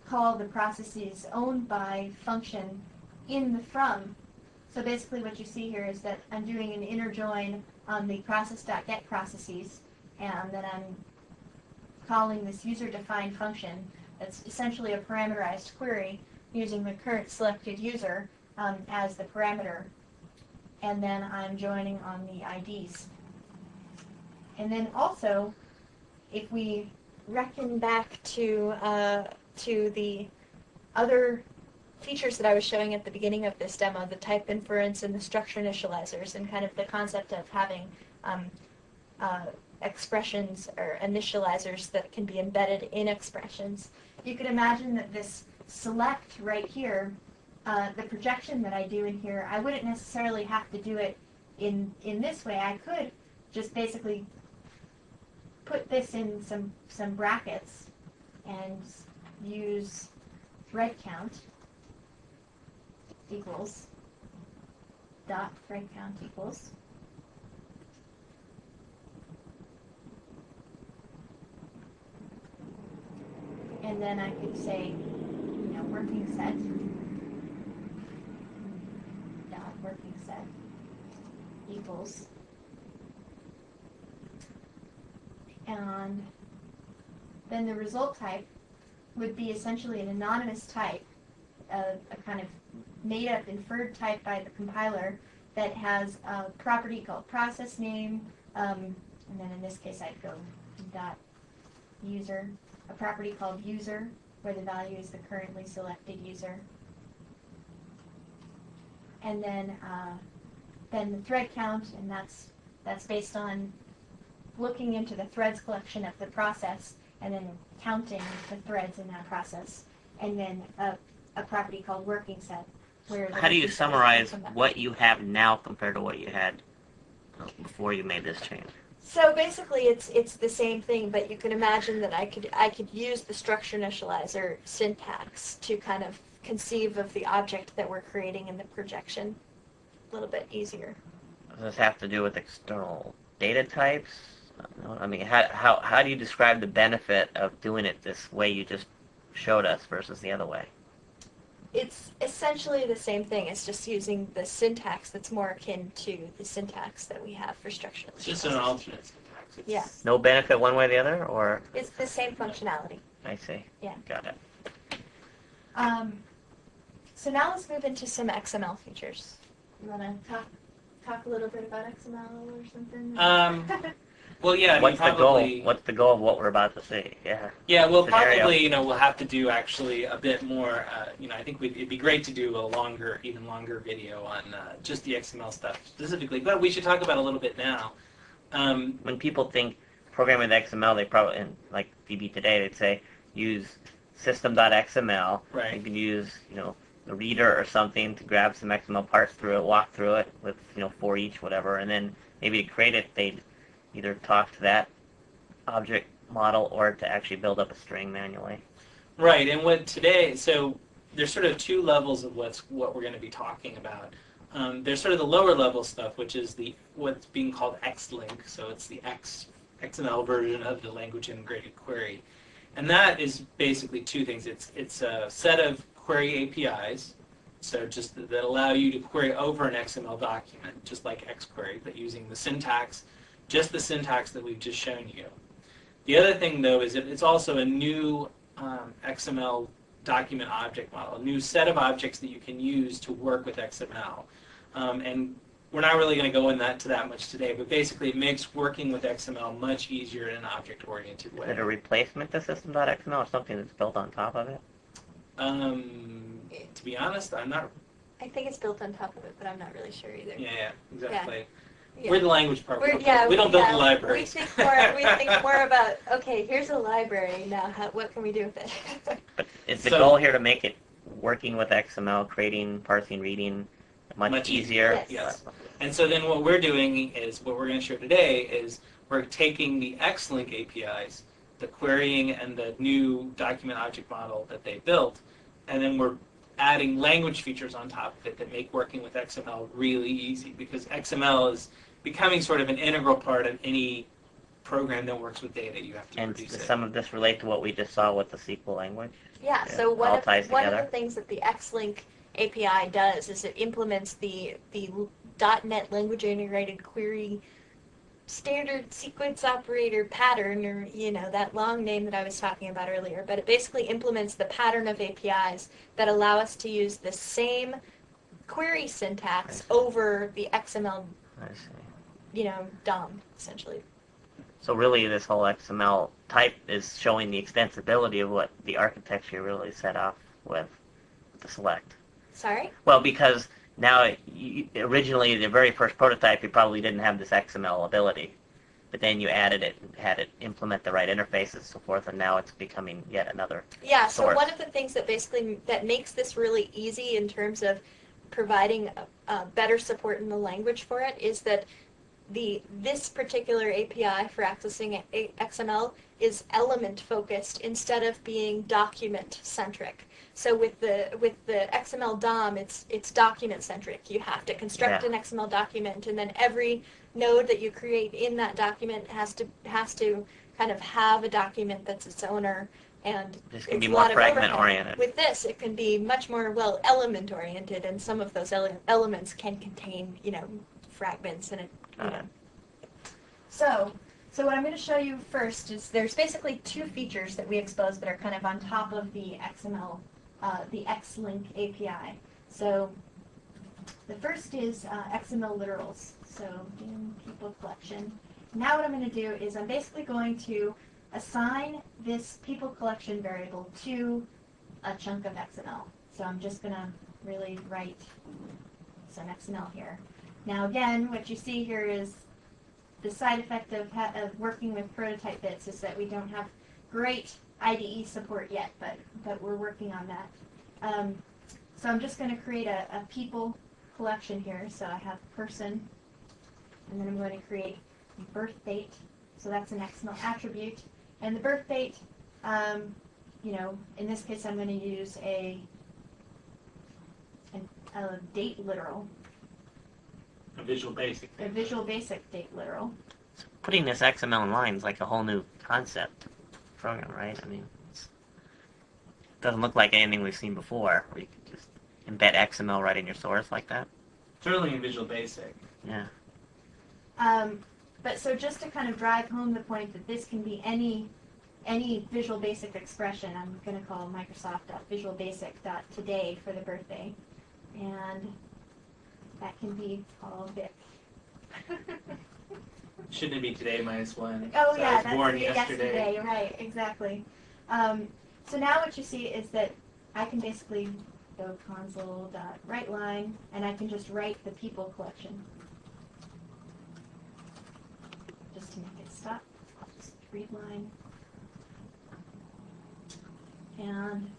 call the processes owned by function in the from. So basically what you see here is that I'm doing an inner join on the process.get processes, and then I'm calling this user-defined function that's essentially a parameterized query using the current selected user as the parameter. And then I'm joining on the IDs. And then also, if we reckon back to the other features that I was showing at the beginning of this demo, the type inference and the structure initializers, and kind of the concept of having expressions or initializers that can be embedded in expressions, you could imagine that this select right here, the projection that I do in here, I wouldn't necessarily have to do it in this way. I could just basically put this in some brackets and use thread count equals dot thread count equals and then I could say working set dot working set equals, and then the result type would be essentially an anonymous type, a kind of made-up inferred type by the compiler that has a property called process name, and then in this case I'd go dot user, a property called user, where the value is the currently selected user, and then the thread count, and that's based on looking into the threads collection of the process and then counting the threads in that process, and then a property called working set. How do you summarize what you have now compared to what you had before you made this change? So basically, it's the same thing, but you can imagine that I could use the structure initializer syntax to kind of conceive of the object that we're creating in the projection a little bit easier. Does this have to do with external data types? I mean, how do you describe the benefit of doing it this way you just showed us versus the other way? It's essentially the same thing. It's just using the syntax that's more akin to the syntax that we have for structural. It's just an alternate syntax. It's, Yeah. No benefit one way or the other, or? It's the same functionality. I see. Yeah. Got it. So now let's move into some XML features. You want to talk a little bit about XML or something? Well, yeah, I mean, What's the probably. goal? What's the goal of what we're about to see? Yeah. Yeah, well, Scenario. probably, we'll have to do actually a bit more, I think it'd be great to do a longer, even longer video on just the XML stuff specifically, but we should talk about it a little bit now. When people think programming with XML, they probably, in like VB today, they'd say use system.xml. Right. You can use, the reader or something to grab some XML parts through it, walk through it with, for each, whatever, and then maybe to create it, they'd either talk to that object model or to actually build up a string manually. Right, and so there's sort of two levels of what we're going to be talking about. There's sort of the lower level stuff, which is what's being called Xlink, so it's the XML version of the language integrated query. And that is basically two things. It's a set of query APIs, so just that allow you to query over an XML document, just like XQuery, but using the syntax, just the syntax that we've just shown you. The other thing, though, is that it's also a new XML document object model, a new set of objects that you can use to work with XML. And we're not really going to go into that much today, but basically it makes working with XML much easier in an object-oriented way. Is it a replacement to system.xml or something that's built on top of it? To be honest, I'm not. I think it's built on top of it, but I'm not really sure either. Yeah, exactly. Yeah. We're the language part. We We don't build the library. We think more about, okay, here's a library, now what can we do with it? But is the So- goal here to make it working with XML, creating, parsing, reading much easier? Yes. And so then what we're doing is, what we're going to show today is we're taking the Xlink APIs, the querying and the new document object model that they built, and then we're adding language features on top of it that make working with XML really easy, because XML is becoming sort of an integral part of any program that works with data. You have to And produce does it. some of this relate to what we just saw with the SQL language? Yeah, Yeah, so it all ties one of together. the things that the Xlink API does is it implements the .NET language integrated query standard sequence operator pattern, or that long name that I was talking about earlier, but it basically implements the pattern of APIs that allow us to use the same query syntax over the XML, I see. DOM, essentially. So really this whole XML type is showing the extensibility of what the architecture really set off with the select. Sorry? Well, because now, originally, the very first prototype, you probably didn't have this XML ability. But then you added it and had it implement the right interfaces and so forth, and now it's becoming yet another Yeah, so source. one of the things that makes this really easy in terms of providing better support in the language for it is that this particular API for accessing XML is element focused instead of being document centric. So with the XML DOM, it's document centric. You have to construct an XML document, and then every node that you create in that document has to kind of have a document that's its owner, and This can be it's a more lot of overhead. fragment-oriented. With this, it can be much more element oriented, and some of those elements can contain fragments and So what I'm going to show you first is there's basically two features that we expose that are kind of on top of the XML, the Xlink API. So the first is XML literals. So in people collection. Now what I'm going to do is I'm basically going to assign this people collection variable to a chunk of XML. So I'm just going to really write some XML here. Now again, what you see here is the side effect of working with prototype bits is that we don't have great IDE support yet, but we're working on that. So I'm just going to create a people collection here. So I have person, and then I'm going to create birth date. So that's an XML attribute. And the birth date, in this case I'm going to use a date literal. A Visual Basic. A Visual Basic date literal. So putting this XML in line is like a whole new concept program, right? I mean, Doesn't look like anything we've seen before, where you can just embed XML right in your source like that. Certainly in Visual Basic. Yeah. But so just to kind of drive home the point that this can be any Visual Basic expression, I'm going to call Microsoft.visualbasic.today for the birthday. And that can be called Vick. Shouldn't it be today minus one? Oh So yeah, I was that's born yesterday, right, exactly. So now what you see is that I can basically go console.writeLine, and I can just write the people collection. Just to make it stop, I'll just read line. And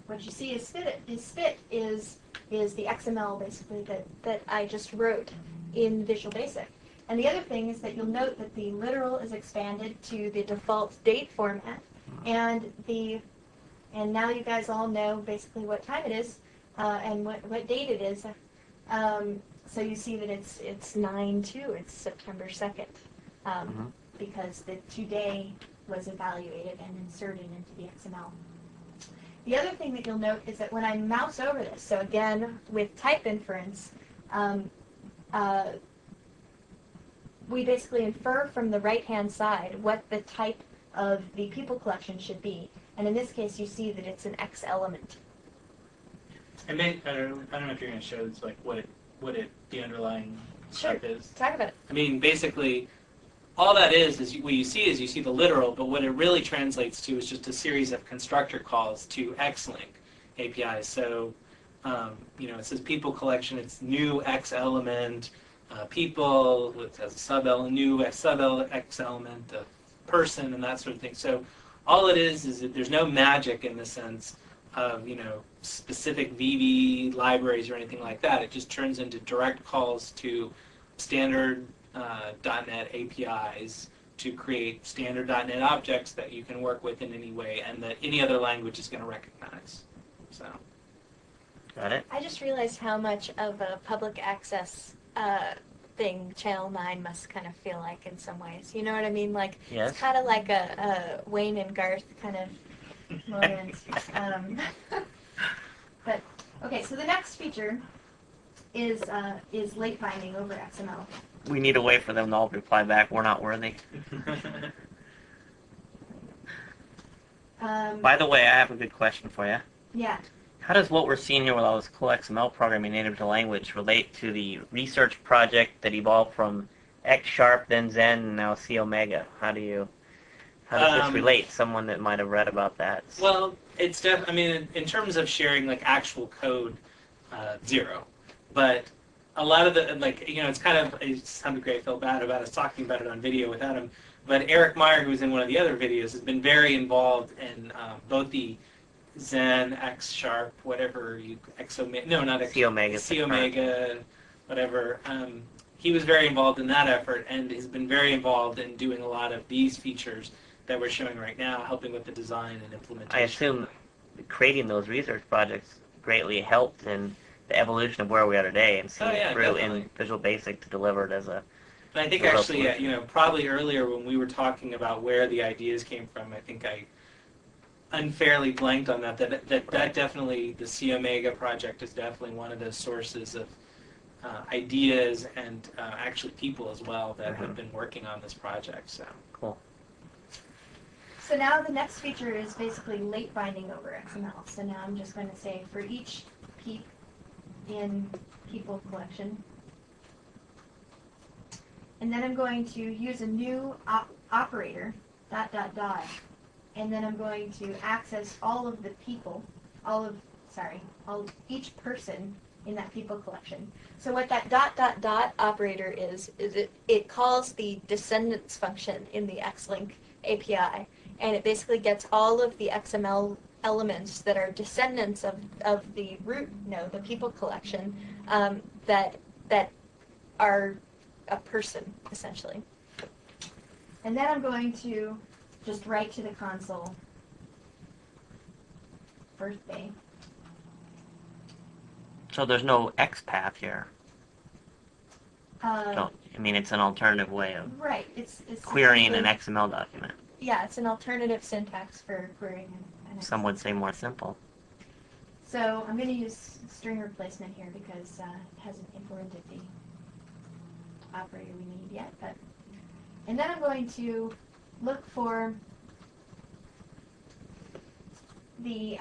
what you see is spit is the XML basically that I just wrote in Visual Basic. And the other thing is that you'll note that the literal is expanded to the default date format, and now you guys all know basically what time it is and what date it is. So you see that it's 9/2, it's September 2nd, because the today was evaluated and inserted into the XML. The other thing that you'll note is that when I mouse over this, so again with type inference, we basically infer from the right-hand side what the type of the people collection should be. And in this case, you see that it's an X element. I don't know if you're going to show like what the underlying Sure. stuff is. Talk about it. I mean, basically, all that is what you see the literal, but what it really translates to is just a series of constructor calls to Xlink APIs. So, it says people collection, it's new X element, people, it has a new X element, person, and that sort of thing. So, all it is that there's no magic in the sense of, specific VB libraries or anything like that. It just turns into direct calls to standard .NET APIs to create standard .NET objects that you can work with in any way and that any other language is going to recognize. So, Got it? I just realized how much of a public access thing Channel 9 must kind of feel like in some ways. You know what I mean? Like, Yes. it's kind of like a Wayne and Garth kind of moment. But, okay, so the next feature is late binding over XML. We need a way for them to all reply back, we're not worthy. By the way, I have a good question for you. Yeah. How does what we're seeing here with all this cool XML programming native to language relate to the research project that evolved from X#, then Zen, and now C Omega? How does this relate? Someone that might have read about that. Well, it's in terms of sharing like actual code, zero. But a lot of the it sounded great. I felt bad about us talking about it on video without him. But Eric Meyer, who was in one of the other videos, has been very involved in both the Zen, X#, whatever C Omega. C Omega, whatever. He was very involved in that effort and has been very involved in doing a lot of these features that we're showing right now, helping with the design and implementation. I assume creating those research projects greatly helped in the evolution of where we are today and seeing it through definitely. in Visual Basic to deliver it as a... And I think actually, probably earlier when we were talking about where the ideas came from, I think I unfairly blanked on that definitely, the C Omega project is definitely one of those sources of ideas and actually people as well that have been working on this project. So Cool. So now the next feature is basically late binding over XML. So now I'm just going to say for each peep in people collection. And then I'm going to use a new operator, ... And then I'm going to access all of the people, each person in that people collection. So what that ... operator is it calls the descendants function in the Xlink API. And it basically gets all of the XML elements that are descendants of the root node, the people collection, that are a person, essentially. And then I'm going to just write to the console, birthday. So there's no X path here. It's an alternative way of Right. It's querying an XML document. Yeah, it's an alternative syntax for querying an XML. Some would say more simple. So I'm going to use string replacement here because it hasn't implemented the operator we need yet. And then I'm going to look for the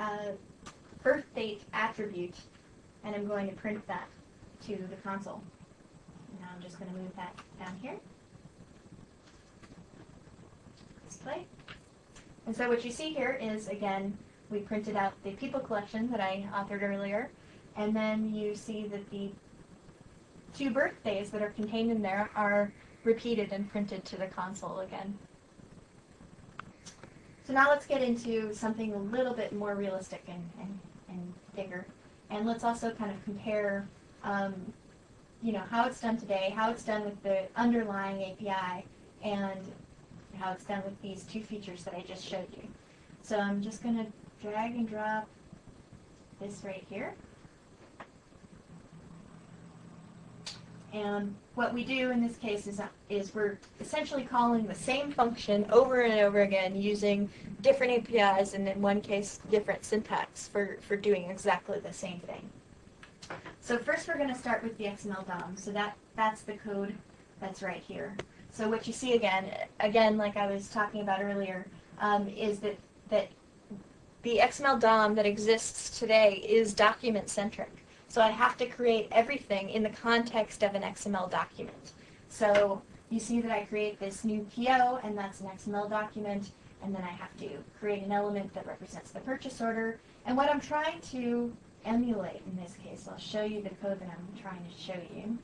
birth date attribute, and I'm going to print that to the console. Now I'm just going to move that down here. Display. And so what you see here is, again, we printed out the people collection that I authored earlier, and then you see that the 2 birthdays that are contained in there are repeated and printed to the console again. So now let's get into something a little bit more realistic and bigger. And let's also kind of compare how it's done today, how it's done with the underlying API, and how it's done with these 2 features that I just showed you. So I'm just going to drag and drop this right here. And what we do in this case is we're essentially calling the same function over and over again using different APIs, and in one case different syntax for doing exactly the same thing. So first we're going to start with the XML DOM. So that's the code that's right here. So what you see again like I was talking about earlier, is that the XML DOM that exists today is document-centric. So I have to create everything in the context of an XML document. So you see that I create this new PO, and that's an XML document, and then I have to create an element that represents the purchase order. And what I'm trying to emulate in this case, I'll show you the code that I'm trying to show you.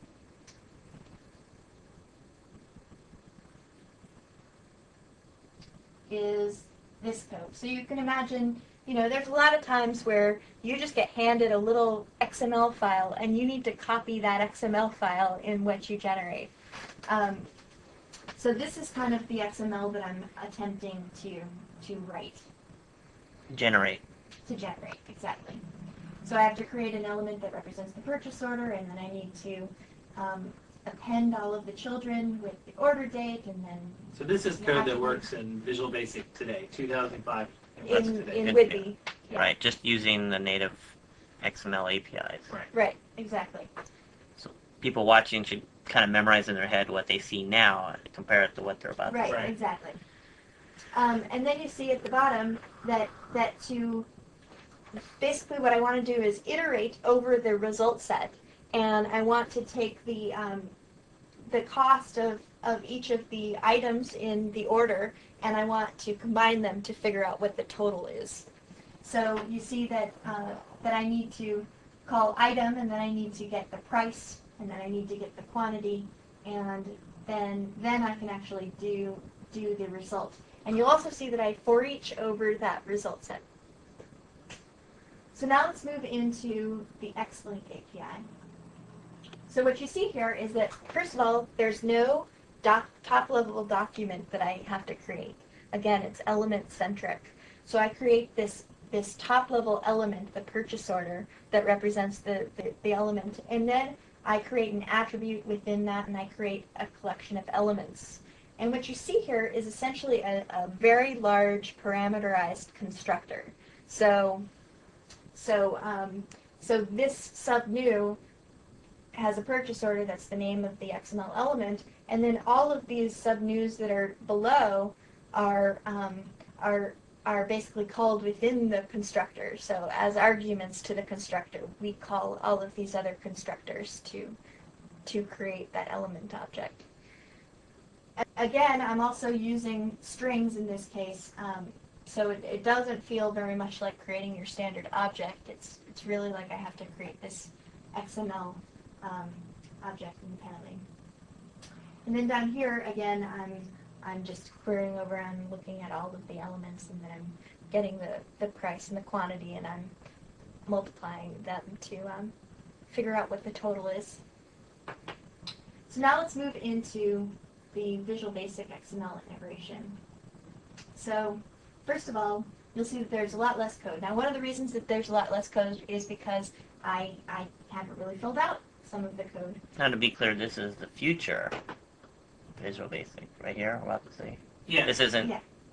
Is this code. So you can imagine, there's a lot of times where you just get handed a little XML file and you need to copy that XML file in what you generate. So this is kind of the XML that I'm attempting to write. Generate. To generate, exactly. So I have to create an element that represents the purchase order, and then I need to append all of the children with the order date, and then... So this is code that works in Visual Basic today, 2005. In Whitby. Yeah. Right, just using the native XML APIs. Right, exactly. So people watching should kind of memorize in their head what they see now and compare it to what they're about to see. Right, exactly. And then you see at the bottom that to basically what I want to do is iterate over the result set, and I want to take the cost of each of the items in the order, and I want to combine them to figure out what the total is. So you see that that I need to call item, and then I need to get the price, and then I need to get the quantity, and then I can actually do the result. And you'll also see that I for each over that result set. So now let's move into the Xlink API. So what you see here is that, first of all, there's no top-level document that I have to create. Again, it's element-centric. So I create this top-level element, the purchase order, that represents the element. And then I create an attribute within that, and I create a collection of elements. And what you see here is essentially a very large parameterized constructor. So this sub-new has a purchase order, that's the name of the XML element, and then all of these sub-news that are below are basically called within the constructor. So as arguments to the constructor, we call all of these other constructors to create that element object. Again, I'm also using strings in this case, so it doesn't feel very much like creating your standard object. It's really like I have to create this XML object independently. And then down here, again, I'm just querying over, I'm looking at all of the elements, and then I'm getting the price and the quantity, and I'm multiplying them to figure out what the total is. So now let's move into the Visual Basic XML integration. So first of all, you'll see that there's a lot less code. Now, one of the reasons that there's a lot less code is because I haven't really filled out some of the code. Now, to be clear, this is the future Visual Basic right here. We're about to see. Yeah. This isn't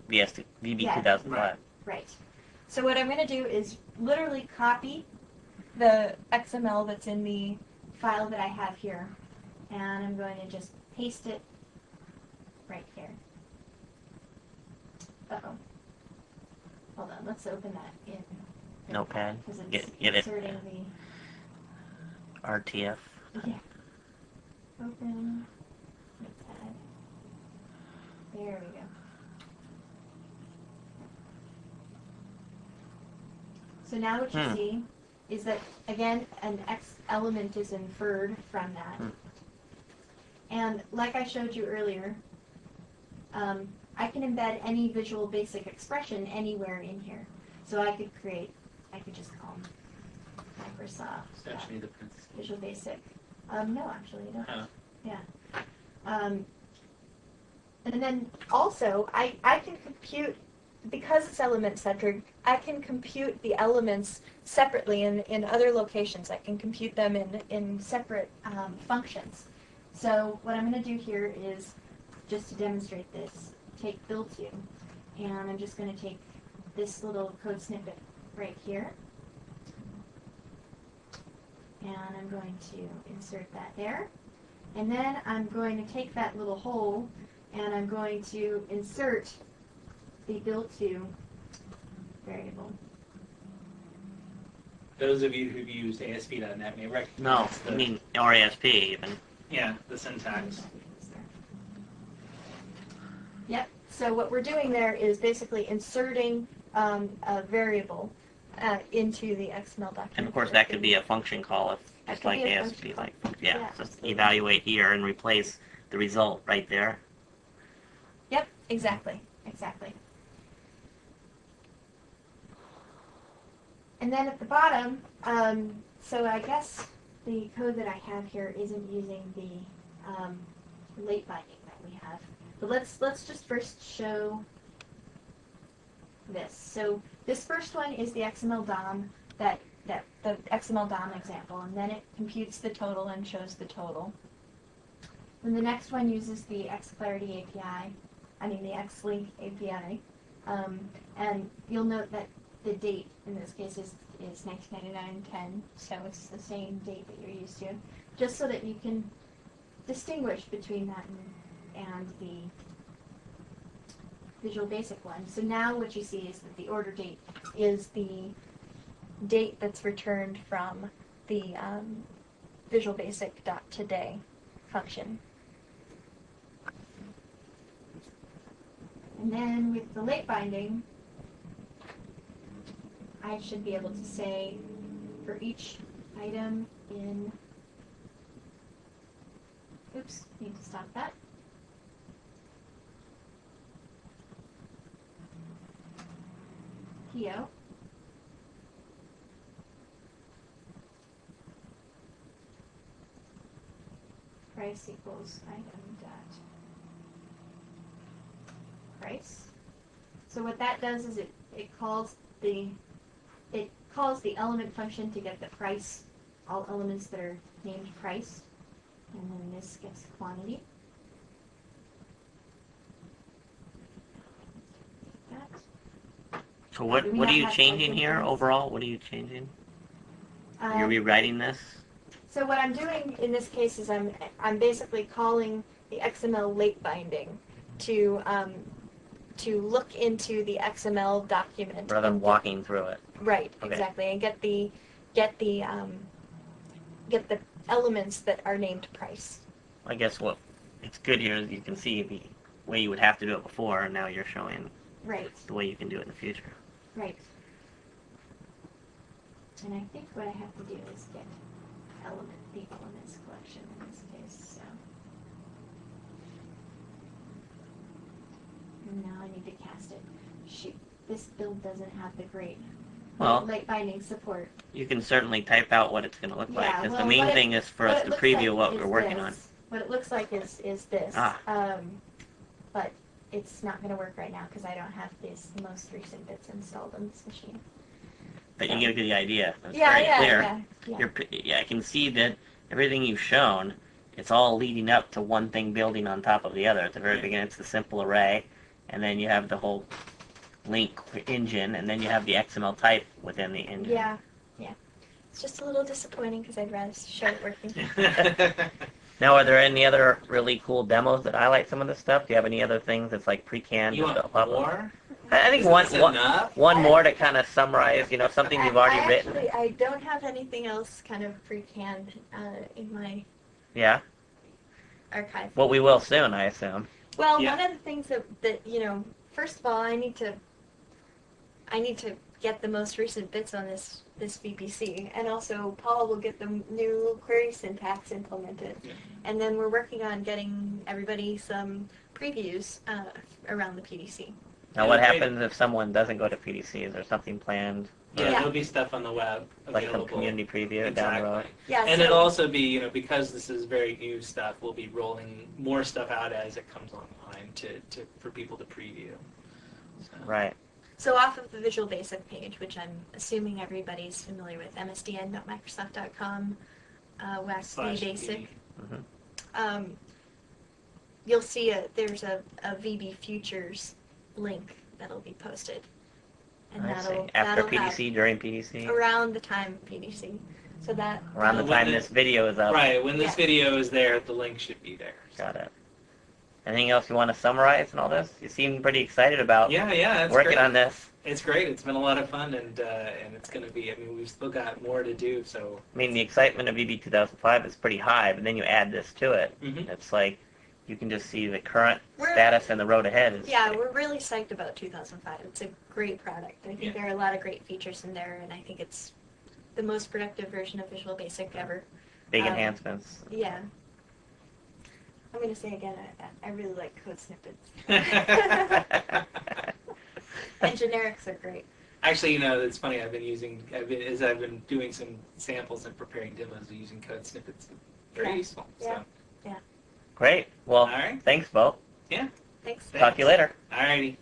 VB 2005. Right. So what I'm going to do is literally copy the XML that's in the file that I have here, and I'm going to just paste it right here. Uh-oh. Hold on, let's open that in Notepad. because it's Get it. inserting RTF. yeah. Open Notepad. There we go. So now what you see is that, again, an X element is inferred from that. And like I showed you earlier, I can embed any Visual Basic expression anywhere in here. So I could just call Microsoft Especially the princess. Visual Basic. No, actually, I don't. Oh. Yeah. And then also, I can compute, because it's element-centered, I can compute the elements separately in other locations. I can compute them in separate functions. So what I'm going to do here is, just to demonstrate this, take build2, and I'm just going to take this little code snippet right here, and I'm going to insert that there. And then I'm going to take that little hole, and I'm going to insert the build2 variable. Those of you who've used ASP.NET may recognize No, the, I mean, or ASP even. yeah, the syntax. Yep, so what we're doing there is basically inserting a variable into the XML document. And of course, that could be a function call, if That just could like be a ASP, function like call. yeah, Yeah, just absolutely. evaluate here and replace the result right there. Yep, exactly. And then at the bottom, so I guess the code that I have here isn't using the late binding that we have. But let's just first show this. So this first one is the XML DOM, the XML DOM example, and then it computes the total and shows the total. Then the next one uses the XClarity API, the XLink API, and you'll note that the date in this case is 1999-10, so it's the same date that you're used to, just so that you can distinguish between that and the Visual Basic one. So now what you see is that the order date is the date that's returned from the Visual Basic.today function. And then with the late binding, I should be able to say for each item in, oops, need to stop that. PO. Price equals item dot price. So what that does is it calls the element function to get the price, all elements that are named price, and then this gets quantity. So what Do we are not you have changing like here inputs? overall? What are you changing? You're rewriting this? So what I'm doing in this case is I'm basically calling the XML late binding to look into the XML document Rather than and walking through it. right, Okay. exactly, and get the elements that are named price. I guess what it's good here is you can see the way you would have to do it before, and now you're showing Right, the way you can do it in the future. right. And I think what I have to do is get the elements collection in this case. So and now I need to cast it. Shoot, this build doesn't have the great Well, late binding support. you can certainly type out what it's going to look like, Yeah, because well, the main what it- thing is for what us it to looks preview like what is we're working on. this. What it looks like is this. Ah. But it's not going to work right now because I don't have the most recent bits installed on this machine. But you give you the idea. It's Yeah, very yeah, clear. yeah. Yeah, I can see that everything you've shown, it's all leading up to one thing building on top of the other. At the very beginning, it's the simple array, and then you have the whole link engine, and then you have the XML type within the engine. Yeah. It's just a little disappointing because I'd rather show it working. Now, are there any other really cool demos that highlight some of this stuff? Do you have any other things that's like pre-canned? You to want pop up? more? I think Is this enough? one more to kind of summarize, something you've already written. Actually, I don't have anything else kind of pre-canned in my Yeah? archive. Well, we will soon, I assume. Well, Yeah. one of the things that first of all, I need to get the most recent bits on this VPC, and also Paul will get the new query syntax implemented, Yeah. and then we're working on getting everybody some previews around the PDC. Now, what happens if someone doesn't go to PDC? Is there something planned? Yeah, Yeah. there'll be stuff on the web Like available. some community preview down the road? Exactly. Yeah, And so, it'll also be, because this is very new stuff, we'll be rolling more stuff out as it comes online for people to preview. So. Right. so off of the Visual Basic page, which I'm assuming everybody's familiar with, msdn.microsoft.com, /VB. /VBasic. Mm-hmm. You'll see there's a VB Futures link that'll be posted, and I see. that'll After that'll have PDC, during PDC? around the time of PDC. So that Around the When time the- this video is up. Right, when this Yeah. video is there, the link should be there. Got it. Anything else you want to summarize in all this? You seem pretty excited about Yeah, it's working great. on this. It's great. It's been a lot of fun, and it's going to be. I mean, we've still got more to do. So. I mean, the excitement of VB 2005 is pretty high, but then you add this to it. Mhm. It's like you can just see the current We're- status and the road ahead. we're really psyched about 2005. It's a great product. I think there are a lot of great features in there, and I think it's the most productive version of Visual Basic ever. Big um, enhancements. Yeah. I'm going to say again, I really like code snippets. And generics are great. Actually, it's funny. I've been doing some samples and preparing demos using code snippets. Very Yeah. useful. Yeah. So. Great. Well, All right. thanks, Bo. Thanks. Talk to you later. All righty.